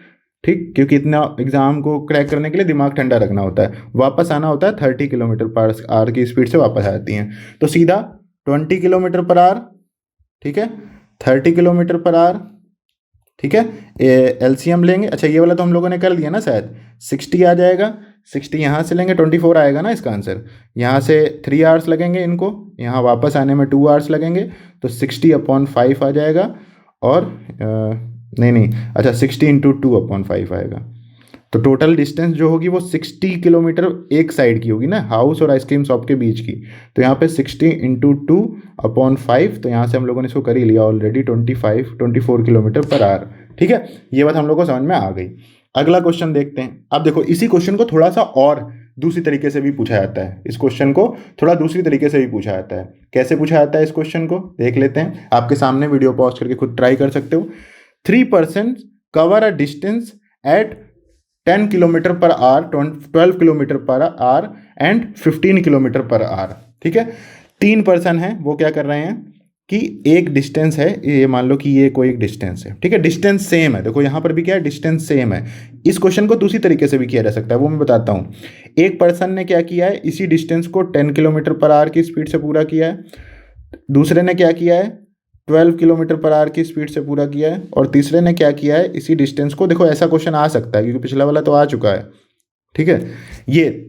ठीक, क्योंकि इतना एग्जाम को क्रैक करने के लिए दिमाग ठंडा रखना होता है, वापस आना होता है 30 किलोमीटर पर आवर की स्पीड से वापस आ जाती हैं। तो सीधा 20 किलोमीटर पर आवर, ठीक है, 30 किलोमीटर पर आवर, ठीक है, एलसीएम लेंगे। अच्छा ये वाला तो हम लोगों ने कर लिया ना शायद, 60 आ जाएगा, 60 यहाँ से लेंगे 24 आएगा ना इसका आंसर। यहाँ से 3 आवर्स लगेंगे इनको, यहाँ वापस आने में 2 आवर्स लगेंगे, तो 60/5 आ जाएगा। और नहीं नहीं, अच्छा 60 × 2/5 आएगा। तो टोटल डिस्टेंस जो होगी वो 60 किलोमीटर एक साइड की होगी ना, हाउस और आइसक्रीम शॉप के बीच की। तो यहाँ पे 60 × 2/5, तो यहाँ से हम लोगों ने इसको कर ही लिया ऑलरेडी, 24 किलोमीटर पर आवर। ठीक है, ये बात हम लोग को समझ में आ गई। अगला क्वेश्चन देखते हैं। अब देखो इसी क्वेश्चन को थोड़ा सा और दूसरी तरीके से भी पूछा जाता है। इस क्वेश्चन को थोड़ा दूसरी तरीके से भी पूछा जाता है। कैसे पूछा जाता है इस क्वेश्चन को देख लेते हैं। आपके सामने वीडियो पॉज करके खुद ट्राई कर सकते हो। 3 person cover a distance at 10 kilometre per hour, 12 kilometre per hour and 15 kilometre per hour. ठीक है, 3 पर्सन हैं, वो क्या कर रहे हैं कि एक डिस्टेंस है, ये मान लो कि ये कोई एक डिस्टेंस है। ठीक है, डिस्टेंस सेम है। देखो यहाँ पर भी क्या है, डिस्टेंस सेम है। इस क्वेश्चन को दूसरी तरीके से भी किया जा सकता है, वो मैं बताता हूँ। एक पर्सन ने क्या किया है, इसी डिस्टेंस को 10 किलोमीटर पर आवर की स्पीड से पूरा किया है। दूसरे ने क्या किया है, 12 किलोमीटर पर आवर की स्पीड से पूरा किया है। और तीसरे ने क्या किया है, इसी डिस्टेंस को, देखो ऐसा क्वेश्चन आ सकता है क्योंकि पिछला वाला तो आ चुका है। ठीक है, ये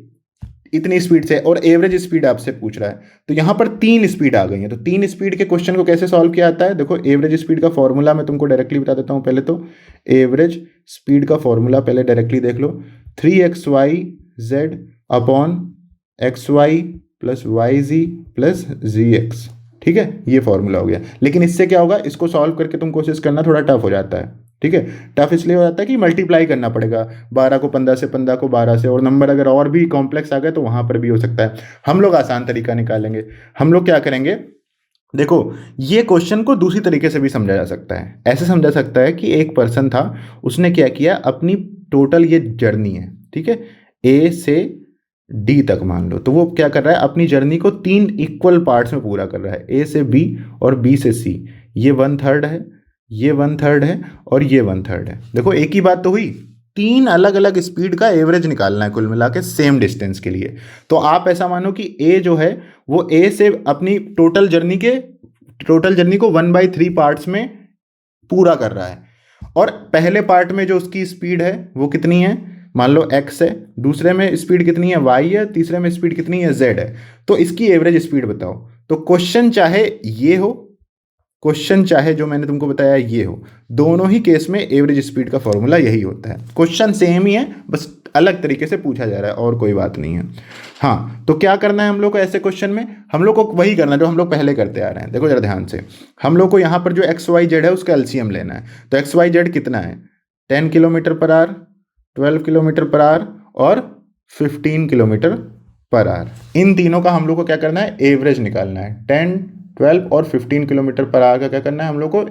इतनी स्पीड से और एवरेज स्पीड आपसे पूछ रहा है। तो यहाँ पर 3 स्पीड आ गई है। तो 3 स्पीड के क्वेश्चन को कैसे सॉल्व किया जाता है, देखो एवरेज स्पीड का फॉर्मूला मैं तुमको डायरेक्टली बता देता हूँ। पहले तो एवरेज स्पीड का फॉर्मूला पहले डायरेक्टली देख लो, 3xyz/xy + yz + zx। ठीक है, ये फॉर्मूला हो गया। लेकिन इससे क्या होगा, इसको सॉल्व करके तुम कोशिश करना, थोड़ा टफ हो जाता है। ठीक है, टफ इसलिए हो जाता है कि मल्टीप्लाई करना पड़ेगा, 12 को 15 से, 15 को 12 से, और नंबर अगर और भी कॉम्प्लेक्स आ गए तो वहाँ पर भी हो सकता है। हम लोग आसान तरीका निकालेंगे। हम लोग क्या करेंगे, देखो ये क्वेश्चन को दूसरी तरीके से भी समझा जा सकता है। ऐसे समझा सकता है कि एक पर्सन था, उसने क्या किया, अपनी टोटल ये जर्नी है, ठीक है, ए से डी तक मान लो, तो वो क्या कर रहा है, अपनी जर्नी को 3 इक्वल पार्ट्स में पूरा कर रहा है, ए से बी और बी से सी। ये 1/3 है, ये 1/3 है और ये 1/3 है। देखो एक ही बात तो हुई, 3 अलग अलग स्पीड का एवरेज निकालना है कुल मिला के सेम डिस्टेंस के लिए। तो आप ऐसा मानो कि ए जो है वो ए से अपनी टोटल जर्नी को 1/3 पार्ट्स में पूरा कर रहा है। और पहले पार्ट में जो उसकी स्पीड है वो कितनी है, मान लो x है, दूसरे में स्पीड कितनी है y है, तीसरे में स्पीड कितनी है z है। तो इसकी एवरेज स्पीड बताओ। तो क्वेश्चन चाहे ये हो, क्वेश्चन चाहे जो मैंने तुमको बताया ये हो, दोनों ही केस में एवरेज स्पीड का फॉर्मूला यही होता है। क्वेश्चन सेम ही है, बस अलग तरीके से पूछा जा रहा है, और कोई बात नहीं है। हाँ, तो क्या करना है हम लोग को ऐसे क्वेश्चन में, हम लोग को वही करना है जो हम लोग पहले करते आ रहे हैं। देखो जरा ध्यान से, हम लोग को यहाँ पर जो XYZ है उसका एलसीएम लेना है। तो XYZ कितना है, 10 kilometre per hour, 12 kilometre per our और 15 किलोमीटर पर आवर। इन तीनों का हम लोग को क्या करना है, एवरेज निकालना है। 10, 12 और 15 किलोमीटर पर आवर का क्या करना है, हम लोग को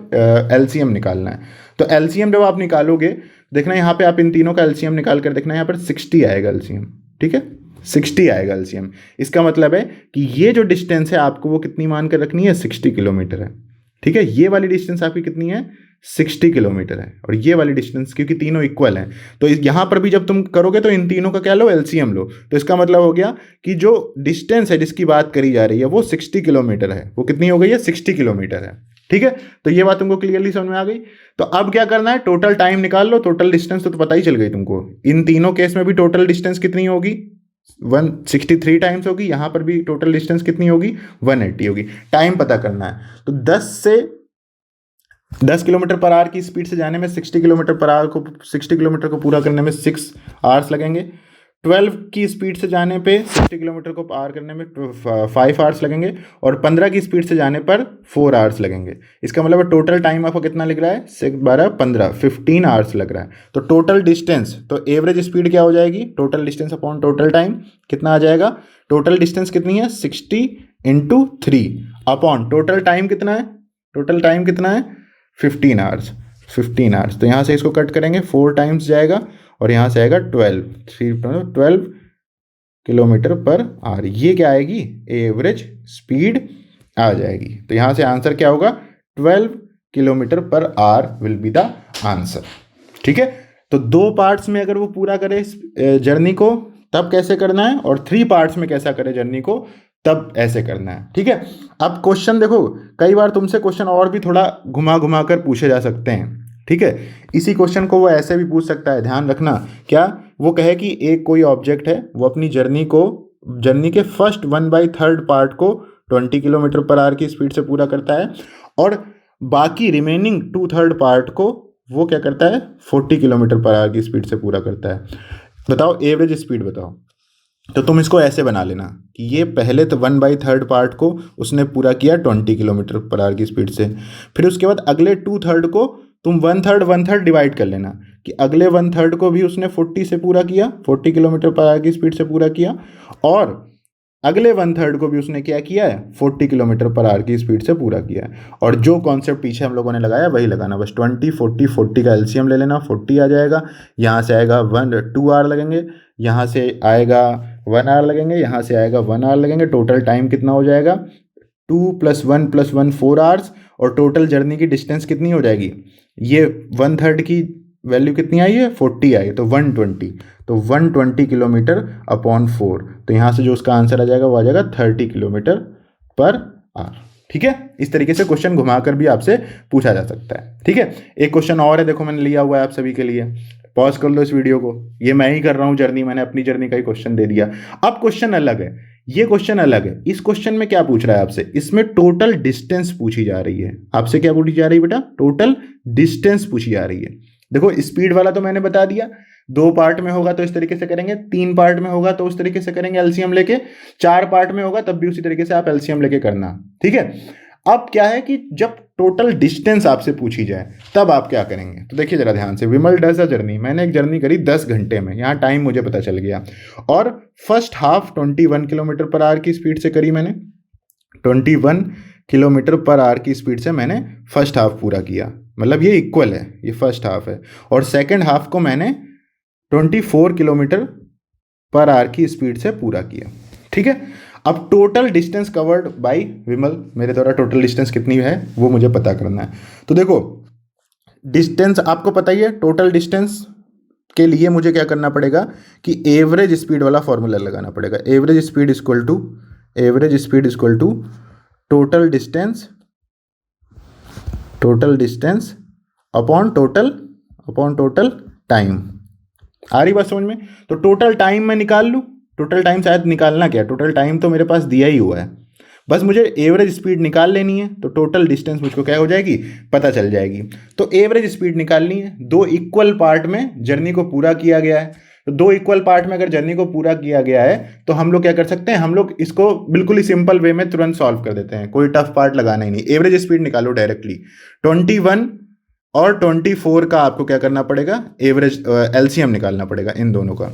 एलसीएम निकालना है। तो एलसीएम जब आप निकालोगे, देखना यहाँ पे आप इन तीनों का एलसीएम निकाल कर देखना, यहाँ पर 60 आएगा एलसीएम। ठीक है, 60 आएगा एलसीएम। इसका मतलब है कि ये जो डिस्टेंस है आपको वो कितनी मान कर रखनी है, 60 किलोमीटर है। ठीक है, ये वाली डिस्टेंस आपकी कितनी है, 60 किलोमीटर है। और ये वाली डिस्टेंस, क्योंकि तीनों इक्वल हैं, तो यहाँ पर भी जब तुम करोगे तो इन तीनों का क्या लो, एलसीएम लो। तो इसका मतलब हो गया कि जो डिस्टेंस है जिसकी बात करी जा रही है वो 60 किलोमीटर है। वो कितनी हो गई है, 60 किलोमीटर है। ठीक है, तो ये बात तुमको क्लियरली समझ में आ गई। तो अब क्या करना है, टोटल टाइम निकाल लो। टोटल डिस्टेंस तो पता ही चल गई तुमको। इन तीनों केस में भी टोटल डिस्टेंस कितनी होगी, 163 टाइम्स होगी। यहाँ पर भी टोटल डिस्टेंस कितनी होगी, 180 होगी। टाइम पता करना है, तो 10 किलोमीटर पर आवर की स्पीड से जाने में 60 किलोमीटर को पूरा करने में 6 आवर्स लगेंगे। 12 की स्पीड से जाने पे 60 किलोमीटर को पार करने में 5 आवर्स लगेंगे। और 15 की स्पीड से जाने पर 4 आवर्स लगेंगे। इसका मतलब टोटल टाइम आपको कितना लग रहा है, 6, 12, 15, 15 आवर्स लग रहा है। तो टोटल डिस्टेंस, तो एवरेज स्पीड क्या हो जाएगी, total distance upon total time कितना आ जाएगा। टोटल डिस्टेंस कितनी है, 60 × 3 अपॉन टोटल टाइम कितना है, टोटल टाइम कितना है, 15 आवर्स। 15 आवर्स, तो यहाँ से इसको कट करेंगे, 4 टाइम्स जाएगा और यहाँ से आएगा 12 किलोमीटर पर आवर। ये क्या आएगी, एवरेज स्पीड आ जाएगी। तो यहाँ से आंसर क्या होगा, 12 kilometre per our will be the answer. ठीक है, तो 2 पार्ट्स में अगर वो पूरा करे जर्नी को तब कैसे करना है, और 3 पार्ट्स में कैसा करे जर्नी को तब ऐसे करना है। ठीक है, अब क्वेश्चन देखो, कई बार तुमसे क्वेश्चन और भी थोड़ा घुमा घुमा कर पूछे जा सकते हैं। ठीक है, इसी क्वेश्चन को वो ऐसे भी पूछ सकता है, ध्यान रखना। क्या, वो कहे कि एक कोई ऑब्जेक्ट है, वो अपनी जर्नी के फर्स्ट 1/3 पार्ट को 20 किलोमीटर पर आवर की स्पीड से पूरा करता है और बाकी रिमेनिंग 2/3 पार्ट को वो क्या करता है 40 किलोमीटर पर आवर की स्पीड से पूरा करता है। बताओ एवरेज स्पीड बताओ। तो तुम इसको ऐसे बना लेना कि ये पहले तो 1/3 पार्ट को उसने पूरा किया 20 किलोमीटर पर आवर की स्पीड से, फिर उसके बाद अगले 2/3 को तुम 1/3 डिवाइड कर लेना कि अगले 1/3 को भी उसने 40 से पूरा किया, 40 किलोमीटर पर आवर की स्पीड से पूरा किया, और अगले 1/3 को भी उसने क्या किया है 40 किलोमीटर पर आवर की स्पीड से पूरा किया है। और जो कॉन्सेप्ट पीछे हम लोगों ने लगाया वही लगाना, बस 20 40 40 का एलसीएम ले लेना, 40 आ जाएगा, यहाँ से आएगा 2 आवर लगेंगे, यहाँ से आएगा 1 आवर लगेंगे, यहाँ से आएगा 1 आवर लगेंगे। टोटल टाइम कितना हो जाएगा 2 + 1 + 1 4 आवर्स, और टोटल जर्नी की डिस्टेंस कितनी हो जाएगी, ये 1/3 की वैल्यू कितनी आई है 40 आई, तो 120, तो 120 किलोमीटर अपॉन 4, तो यहाँ से जो उसका आंसर आ जाएगा वो आ जाएगा 30 किलोमीटर पर आवर। ठीक है, इस तरीके से क्वेश्चन घुमाकर भी आपसे पूछा जा सकता है। ठीक है, एक क्वेश्चन और है, देखो मैंने लिया हुआ है आप सभी के लिए, पॉज कर लो इस वीडियो को, ये मैं ही कर रहा हूँ जर्नी, मैंने अपनी जर्नी का ही क्वेश्चन दे दिया। अब क्वेश्चन अलग है, ये क्वेश्चन अलग है। इस क्वेश्चन में क्या पूछ रहा है आपसे, इसमें टोटल डिस्टेंस पूछी जा रही है आपसे। क्या पूछी जा रही है बेटा, टोटल डिस्टेंस पूछी जा रही है। देखो स्पीड वाला तो मैंने बता दिया, 2 पार्ट में होगा तो इस तरीके से करेंगे, 3 पार्ट में होगा तो उस तरीके से करेंगे एलसीएम लेके, 4 पार्ट में होगा तब भी उसी तरीके से आप एलसीएम लेके करना। ठीक है, अब क्या है कि जब टोटल डिस्टेंस आपसे पूछी जाए तब आप क्या करेंगे, तो देखिए जरा ध्यान से। विमल डज अ जर्नी, मैंने एक जर्नी करी 10 घंटे में, यहाँ टाइम मुझे पता चल गया, और first half 21 kilometre per our की स्पीड से करी मैंने, 21 किलोमीटर पर आवर की स्पीड से मैंने फर्स्ट हाफ पूरा किया, मतलब ये इक्वल है, ये फर्स्ट हाफ है, और सेकंड हाफ को मैंने 24 किलोमीटर पर आवर की स्पीड से पूरा किया। ठीक है, अब टोटल डिस्टेंस कवर्ड बाय विमल, मेरे द्वारा टोटल डिस्टेंस कितनी है वो मुझे पता करना है। तो देखो डिस्टेंस आपको पता ही है, टोटल डिस्टेंस के लिए मुझे क्या करना पड़ेगा कि एवरेज स्पीड वाला फॉर्मूला लगाना पड़ेगा। Average speed equal to total distance upon total time. आ रही बात समझ में? तो टोटल टाइम मैं निकाल लूँ, टोटल टाइम शायद निकालना क्या, टोटल टाइम तो मेरे पास दिया ही हुआ है, बस मुझे एवरेज स्पीड निकाल लेनी है, तो टोटल डिस्टेंस मुझको क्या हो जाएगी पता चल जाएगी। तो एवरेज स्पीड निकालनी है, 2 इक्वल पार्ट में जर्नी को पूरा किया गया है, तो 2 इक्वल पार्ट में अगर जर्नी को पूरा किया गया है तो हम लोग क्या कर सकते हैं, हम लोग इसको बिल्कुल ही सिंपल वे में तुरंत सॉल्व कर देते हैं, कोई टफ पार्ट लगाना ही नहीं। एवरेज स्पीड निकालो डायरेक्टली, 21 और 24 का आपको क्या करना पड़ेगा, एवरेज एलसीएम निकालना पड़ेगा इन दोनों का।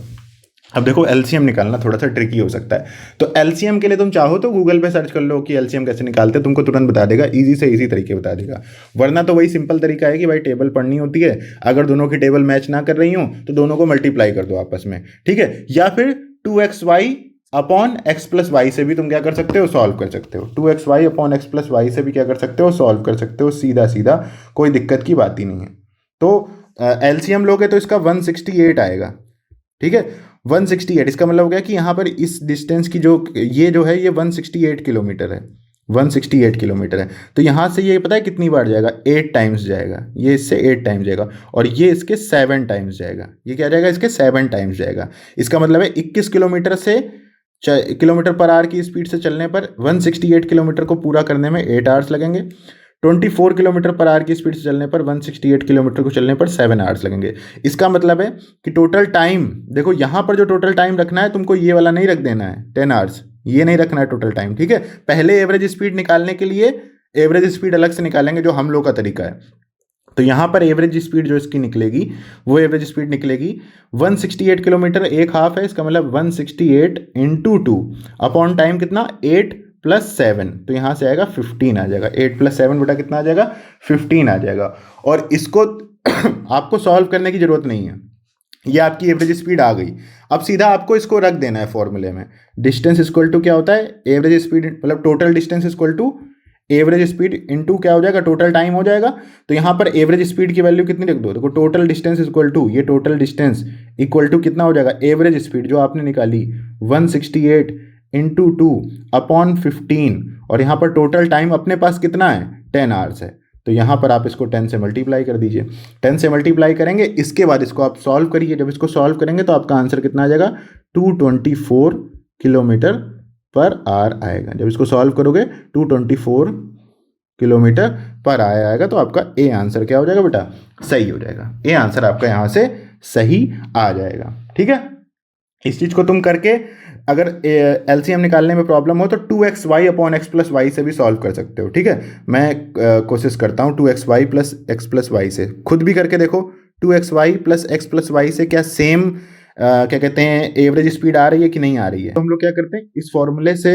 अब देखो एलसीएम निकालना थोड़ा सा ट्रिकी हो सकता है, तो एलसीएम के लिए तुम चाहो तो गूगल पे सर्च कर लो कि एलसीएम कैसे निकालते हैं, तुमको तुरंत बता देगा, इजी से इजी तरीके बता देगा। वरना तो वही सिंपल तरीका है कि भाई टेबल पढ़नी होती है, अगर दोनों की टेबल मैच ना कर रही हो तो दोनों को मल्टीप्लाई कर दो आपस में। ठीक है, या फिर 2xy upon x plus Y से भी तुम क्या कर सकते हो, सॉल्व कर सकते हो। 2xy upon x plus Y से भी क्या कर सकते हो, सॉल्व कर सकते हो, सीधा सीधा, कोई दिक्कत की बात ही नहीं है। तो एलसीएम लोगे तो इसका 168 आएगा। ठीक है, 168, इसका मतलब हो गया कि यहाँ पर इस डिस्टेंस की जो है ये 168 किलोमीटर है, 168 किलोमीटर है। तो यहाँ से ये पता है कितनी बार जाएगा, 8 टाइम्स जाएगा, ये इससे 8 टाइम्स जाएगा, और ये इसके 7 टाइम्स जाएगा। ये क्या जाएगा, इसके 7 टाइम्स जाएगा। इसका मतलब है 21 किलोमीटर पर आवर की स्पीड से चलने पर 168 किलोमीटर को पूरा करने में 8 आवर्स लगेंगे। 24 किलोमीटर पर आवर की स्पीड से चलने पर 168 किलोमीटर को चलने पर 7 आवर्स लगेंगे। इसका मतलब है कि टोटल टाइम, देखो यहाँ पर जो टोटल टाइम रखना है तुमको ये वाला नहीं रख देना है 10 आवर्स, ये नहीं रखना है टोटल टाइम। ठीक है, पहले एवरेज स्पीड निकालने के लिए एवरेज स्पीड अलग से निकालेंगे जो हम लोग का तरीका है। तो यहाँ पर एवरेज स्पीड जो इसकी निकलेगी वो एवरेज स्पीड निकलेगी 168 किलोमीटर, एक हाफ है, इसका मतलब 168 इंटू 2 अपॉन टाइम कितना 8 + 7, तो यहाँ से आएगा 15 आ जाएगा। 8 + 7 बेटा कितना आ जाएगा, 15 आ जाएगा। और इसको आपको सॉल्व करने की जरूरत नहीं है, ये आपकी एवरेज स्पीड आ गई। अब सीधा आपको इसको रख देना है फॉर्मूले में, डिस्टेंस इक्वल टू क्या होता है, एवरेज स्पीड मतलब total distance equal to average speed into क्या हो जाएगा, टोटल टाइम हो जाएगा। तो यहाँ पर एवरेज स्पीड की वैल्यू कितनी रख दो, देखो टोटल डिस्टेंस इक्वल टू, ये टोटल डिस्टेंस इक्वल टू कितना हो जाएगा, एवरेज स्पीड जो आपने निकाली 168 इंटू 2 अपॉन 15, और यहाँ पर टोटल टाइम अपने पास कितना है 10 आवर्स है, तो यहाँ पर आप इसको 10 से मल्टीप्लाई कर दीजिए। 10 से मल्टीप्लाई करेंगे, इसके बाद इसको आप सॉल्व करिए। जब इसको सॉल्व करेंगे तो आपका आंसर कितना आ जाएगा, 224 किलोमीटर पर आवर आएगा। जब इसको सॉल्व करोगे 224 किलोमीटर पर आएगा, तो आपका ए आंसर क्या हो जाएगा बेटा, सही हो जाएगा। ए आंसर आपका यहाँ से सही आ जाएगा। ठीक है, इस चीज़ को तुम करके अगर एलसीएम निकालने में प्रॉब्लम हो तो 2xy upon x plus Y से भी सॉल्व कर सकते हो। ठीक है, मैं कोशिश करता हूँ 2xy plus x plus Y से, खुद भी करके देखो। 2xy plus x plus Y से क्या सेम क्या कहते हैं एवरेज स्पीड आ रही है कि नहीं आ रही है। तो हम लोग क्या करते हैं, इस फॉर्मूले से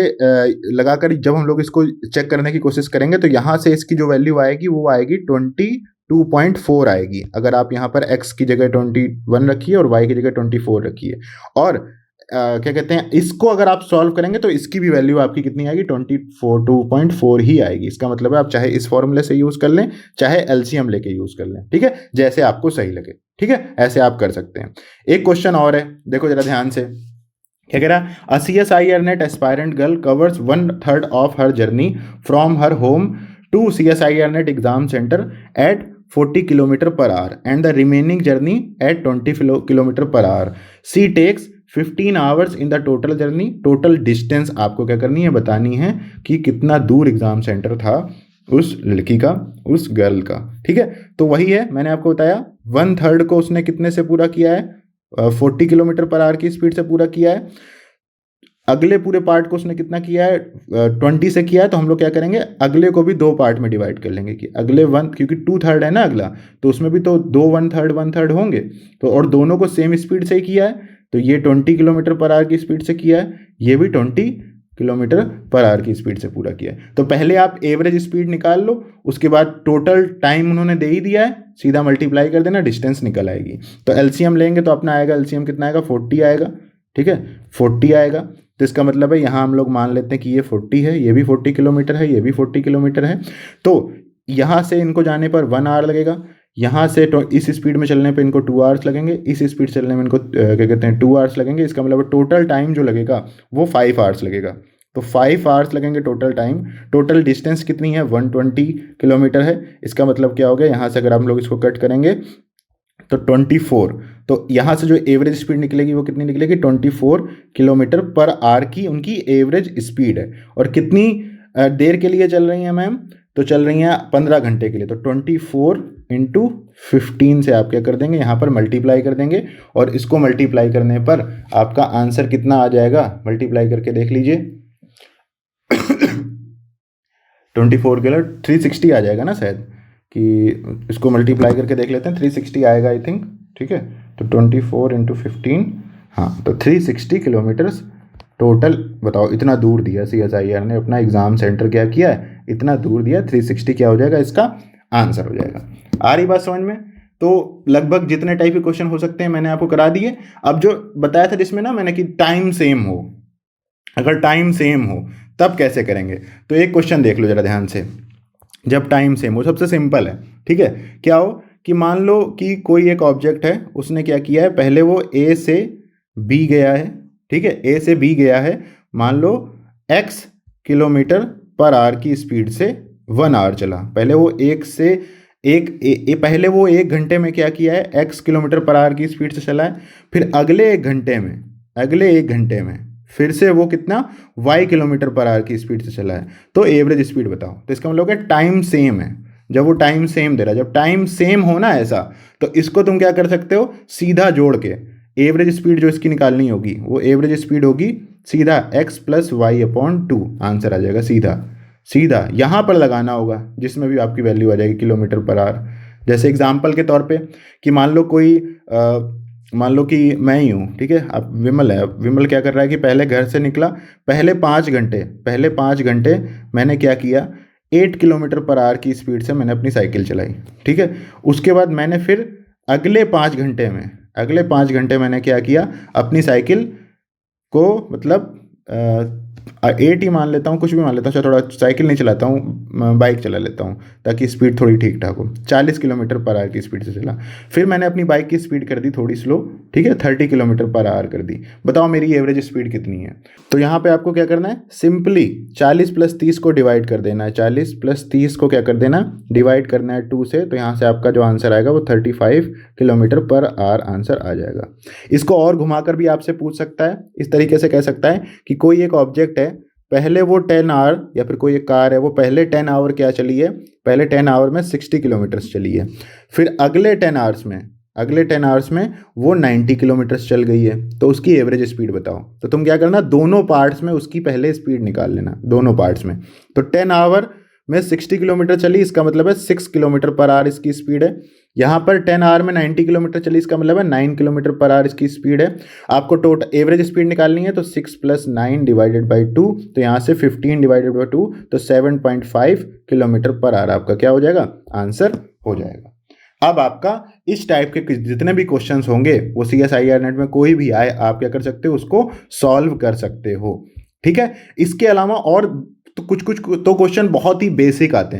लगाकर जब हम लोग इसको चेक करने की कोशिश करेंगे तो यहाँ से इसकी जो वैल्यू आएगी वो आएगी 22.4 आएगी। अगर आप यहाँ पर x की जगह 21 रखिए और y की जगह 24 रखिए, और क्या कहते हैं इसको अगर आप सॉल्व करेंगे तो इसकी भी वैल्यू आपकी कितनी आएगी, 2.4 ही आएगी। इसका मतलब है आप चाहे इस फॉर्मूले से यूज कर लें, चाहे एलसीएम लेके यूज कर लें। ठीक है, जैसे आपको सही लगे। ठीक है, ऐसे आप कर सकते हैं। एक क्वेश्चन और है, देखो जरा ध्यान से, क्या कह रहा है, a CSIR NET aspirant girl covers 1/3 of her journey from her home to CSIR NET exam centre at 40 kilometre per hour and the remaining journey at 20 kilometre per hour. She takes 15 hours in the total journey. Total distance आपको क्या करनी है, बतानी है कि कितना दूर exam centre था उस लड़की का, उस गर्ल का। ठीक है, तो वही है, मैंने आपको बताया 1/3 को उसने कितने से पूरा किया है, 40 किलोमीटर पर आवर की स्पीड से पूरा किया है। अगले पूरे पार्ट को उसने कितना किया है, 20 से किया है। तो हम लोग क्या करेंगे, अगले को भी 2 पार्ट में डिवाइड कर लेंगे कि अगले 1, क्योंकि 2/3 है ना अगला, तो उसमें भी तो 2 1/3 होंगे, तो और दोनों को सेम स्पीड से ही किया है। तो ये 20 किलोमीटर पर आवर की स्पीड से किया है, ये भी 20 किलोमीटर पर आवर की स्पीड से पूरा किया है। तो पहले आप एवरेज स्पीड निकाल लो, उसके बाद टोटल टाइम उन्होंने दे ही दिया है, सीधा मल्टीप्लाई कर देना, डिस्टेंस निकल आएगी। तो एलसीएम लेंगे तो अपना आएगा, एलसीएम कितना आएगा, 40 आएगा। ठीक है, 40 आएगा, तो इसका मतलब है यहाँ हम लोग मान लेते हैं कि ये 40 है, ये भी 40 किलोमीटर है, ये भी 40 किलोमीटर है। तो यहाँ से इनको जाने पर 1 आवर लगेगा, यहाँ से इस स्पीड में चलने पे इनको 2 आवर्स लगेंगे, इस स्पीड चलने में इनको क्या कहते हैं 2 आवर्स लगेंगे। इसका मतलब टोटल टाइम जो लगेगा वो 5 आवर्स लगेगा। तो 5 आवर्स लगेंगे टोटल टाइम। टोटल डिस्टेंस कितनी है, 120 किलोमीटर है। इसका मतलब क्या हो गया, यहाँ से अगर हम लोग इसको कट करेंगे तो 24, तो यहाँ से जो एवरेज स्पीड निकलेगी वो कितनी निकलेगी, 24 किलोमीटर पर आवर की उनकी एवरेज स्पीड है। और कितनी देर के लिए चल रही हैं मैम, तो चल रही हैं 15 घंटे के लिए। तो 24 × 15 से आप क्या कर देंगे, यहाँ पर मल्टीप्लाई कर देंगे, और इसको मल्टीप्लाई करने पर आपका आंसर कितना आ जाएगा, मल्टीप्लाई करके देख लीजिए 24 के लिए 360 आ जाएगा ना शायद, कि इसको मल्टीप्लाई करके देख लेते हैं, 360 आएगा आई थिंक। ठीक है, तो 24 × 15, हाँ, तो 360 किलोमीटर्स टोटल। बताओ, इतना दूर दिया CSIR ने अपना एग्जाम सेंटर, क्या किया है, इतना दूर दिया, 360 क्या हो जाएगा, इसका आंसर हो जाएगा। आ रही बात समझ में? तो लगभग जितने टाइप के क्वेश्चन हो सकते हैं मैंने आपको करा दिए। अब जो बताया था जिसमें ना मैंने कि टाइम सेम हो, अगर टाइम सेम हो तब कैसे करेंगे, तो एक क्वेश्चन देख लो जरा ध्यान से। जब टाइम सेम हो, सबसे सिंपल है। ठीक है, क्या हो कि मान लो कि कोई एक ऑब्जेक्ट है, उसने क्या किया है, पहले वो A से B गया है। ठीक है, A से B गया है, मान लो x किलोमीटर पर आवर की स्पीड से 1 आवर चला। पहले वो पहले वो 1 घंटे में क्या किया है, x किलोमीटर पर आवर की स्पीड से चला है। फिर अगले 1 घंटे में फिर से वो कितना, y किलोमीटर पर आवर की स्पीड से चला है। तो एवरेज स्पीड बताओ। तो इसका मतलब है टाइम सेम है। जब वो टाइम सेम दे रहा है, जब टाइम सेम हो ना ऐसा, तो इसको तुम क्या कर सकते हो, सीधा जोड़ के एवरेज स्पीड जो इसकी निकालनी होगी वो एवरेज स्पीड होगी सीधा x + y/2। आंसर आ जाएगा सीधा यहाँ पर लगाना होगा, जिसमें भी आपकी वैल्यू आ जाएगी किलोमीटर पर आवर। जैसे एग्जाम्पल के तौर पे कि मान लो कि मैं ही हूँ। ठीक है, अब विमल है। विमल क्या कर रहा है कि पहले घर से निकला, पहले 5 घंटे मैंने क्या किया, 8 किलोमीटर पर आवर की स्पीड से मैंने अपनी साइकिल चलाई। ठीक है, उसके बाद मैंने फिर अगले 5 घंटे मैंने क्या किया, अपनी साइकिल को मतलब 8 ही मान लेता हूँ, कुछ भी मान लेता हूँ, थोड़ा साइकिल नहीं चलाता हूँ, बाइक चला लेता हूँ ताकि स्पीड थोड़ी ठीक ठाक हो। 40 किलोमीटर पर आवर की स्पीड से चला। फिर मैंने अपनी बाइक की स्पीड कर दी थोड़ी स्लो, ठीक है, 30 किलोमीटर पर आवर कर दी। बताओ मेरी एवरेज स्पीड कितनी है। तो यहाँ पे आपको क्या करना है, सिंपली 40 + 30 को डिवाइड कर देना है। 40 + 30 को क्या कर देना, डिवाइड करना है 2 से। तो यहाँ से आपका जो आंसर आएगा वो 35 किलोमीटर पर आवर आंसर आ जाएगा। इसको और घुमाकर भी आपसे पूछ सकता है, इस तरीके से कह सकता है कि कोई एक ऑब्जेक्ट है, पहले वो 10 आवर, या फिर कोई एक कार है वो पहले 10 आवर क्या चली है, पहले 10 आवर में 60 किलोमीटर्स चली है। फिर अगले 10 आवर्स में वो 90 किलोमीटर्स चल गई है। तो उसकी एवरेज स्पीड बताओ। तो तुम क्या करना, दोनों पार्ट्स में उसकी पहले स्पीड निकाल लेना, दोनों पार्ट्स में। तो 10 आवर में 60 किलोमीटर चली, इसका मतलब है 6 किलोमीटर पर आवर इसकी स्पीड है। यहाँ पर 10 आवर में 90 किलोमीटर चली, इसका मतलब है 9 किलोमीटर पर आवर इसकी स्पीड है। आपको टोटल एवरेज स्पीड निकालनी है, तो 6 + 9 डिवाइडेड बाई 2, तो यहाँ से 15 डिवाइडेड बाई 2, तो 7.5 किलोमीटर पर आवर आपका क्या हो जाएगा, आंसर हो जाएगा। अब आपका इस टाइप के जितने भी क्वेश्चंस होंगे वो CSIR नेट में कोई भी आए, आप क्या कर सकते हो, उसको सॉल्व कर सकते हो। ठीक है, इसके अलावा और तो कुछ तो क्वेश्चन बहुत ही बेसिक आते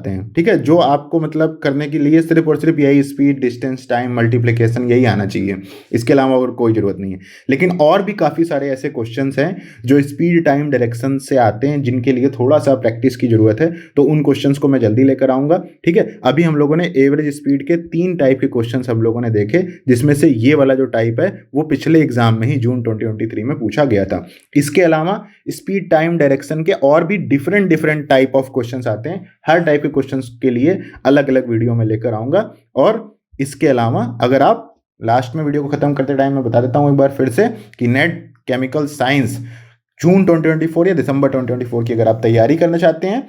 हैं, ठीक है, जो आपको मतलब करने के लिए सिर्फ और सिर्फ यही स्पीड, डिस्टेंस, टाइम, मल्टीप्लिकेशन यही आना चाहिए। इसके अलावा और कोई ज़रूरत नहीं है। लेकिन और भी काफ़ी सारे ऐसे क्वेश्चंस हैं जो स्पीड, टाइम, डायरेक्शन से आते हैं, जिनके लिए थोड़ा सा प्रैक्टिस की ज़रूरत है। तो उन क्वेश्चंस को मैं जल्दी लेकर आऊँगा। ठीक है, अभी हम लोगों ने एवरेज स्पीड के 3 टाइप के क्वेश्चन हम लोगों ने देखे, जिसमें से ये वाला जो टाइप है वो पिछले एग्जाम में ही जून 2023 में पूछा गया था। इसके अलावा स्पीड, टाइम, डायरेक्शन के और भी डिफरेंट टाइप ऑफ क्वेश्चंस आते हैं। हर टाइप के क्वेश्चंस के लिए अलग अलग वीडियो में लेकर आऊंगा। और इसके अलावा अगर आप लास्ट में वीडियो को खत्म करते टाइम मैं बता देता हूं एक बार फिर से कि नेट केमिकल साइंस जून 2024 या दिसंबर 2024 की अगर आप तैयारी करना चाहते हैं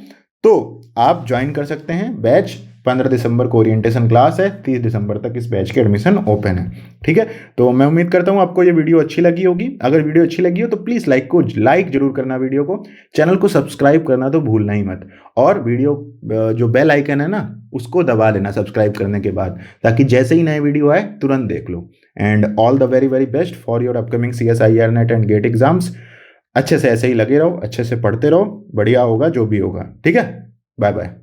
तो आप ज्वाइन कर सकते हैं बैच। 15 दिसंबर को ओरिएंटेशन क्लास है, 30 दिसंबर तक इस बैच के एडमिशन ओपन है। ठीक है, तो मैं उम्मीद करता हूं आपको ये वीडियो अच्छी लगी होगी। अगर वीडियो अच्छी लगी हो तो प्लीज़ लाइक जरूर करना वीडियो को, चैनल को सब्सक्राइब करना तो भूलना ही मत। और वीडियो जो बेल आइकन है ना उसको दबा लेना सब्सक्राइब करने के बाद, ताकि जैसे ही नए वीडियो आए तुरंत देख लो। And all the very very best for your upcoming CSIR NET and GATE exams. अच्छे से ऐसे ही लगे रहो, अच्छे से पढ़ते रहो, बढ़िया होगा जो भी होगा। ठीक है, बाय बाय।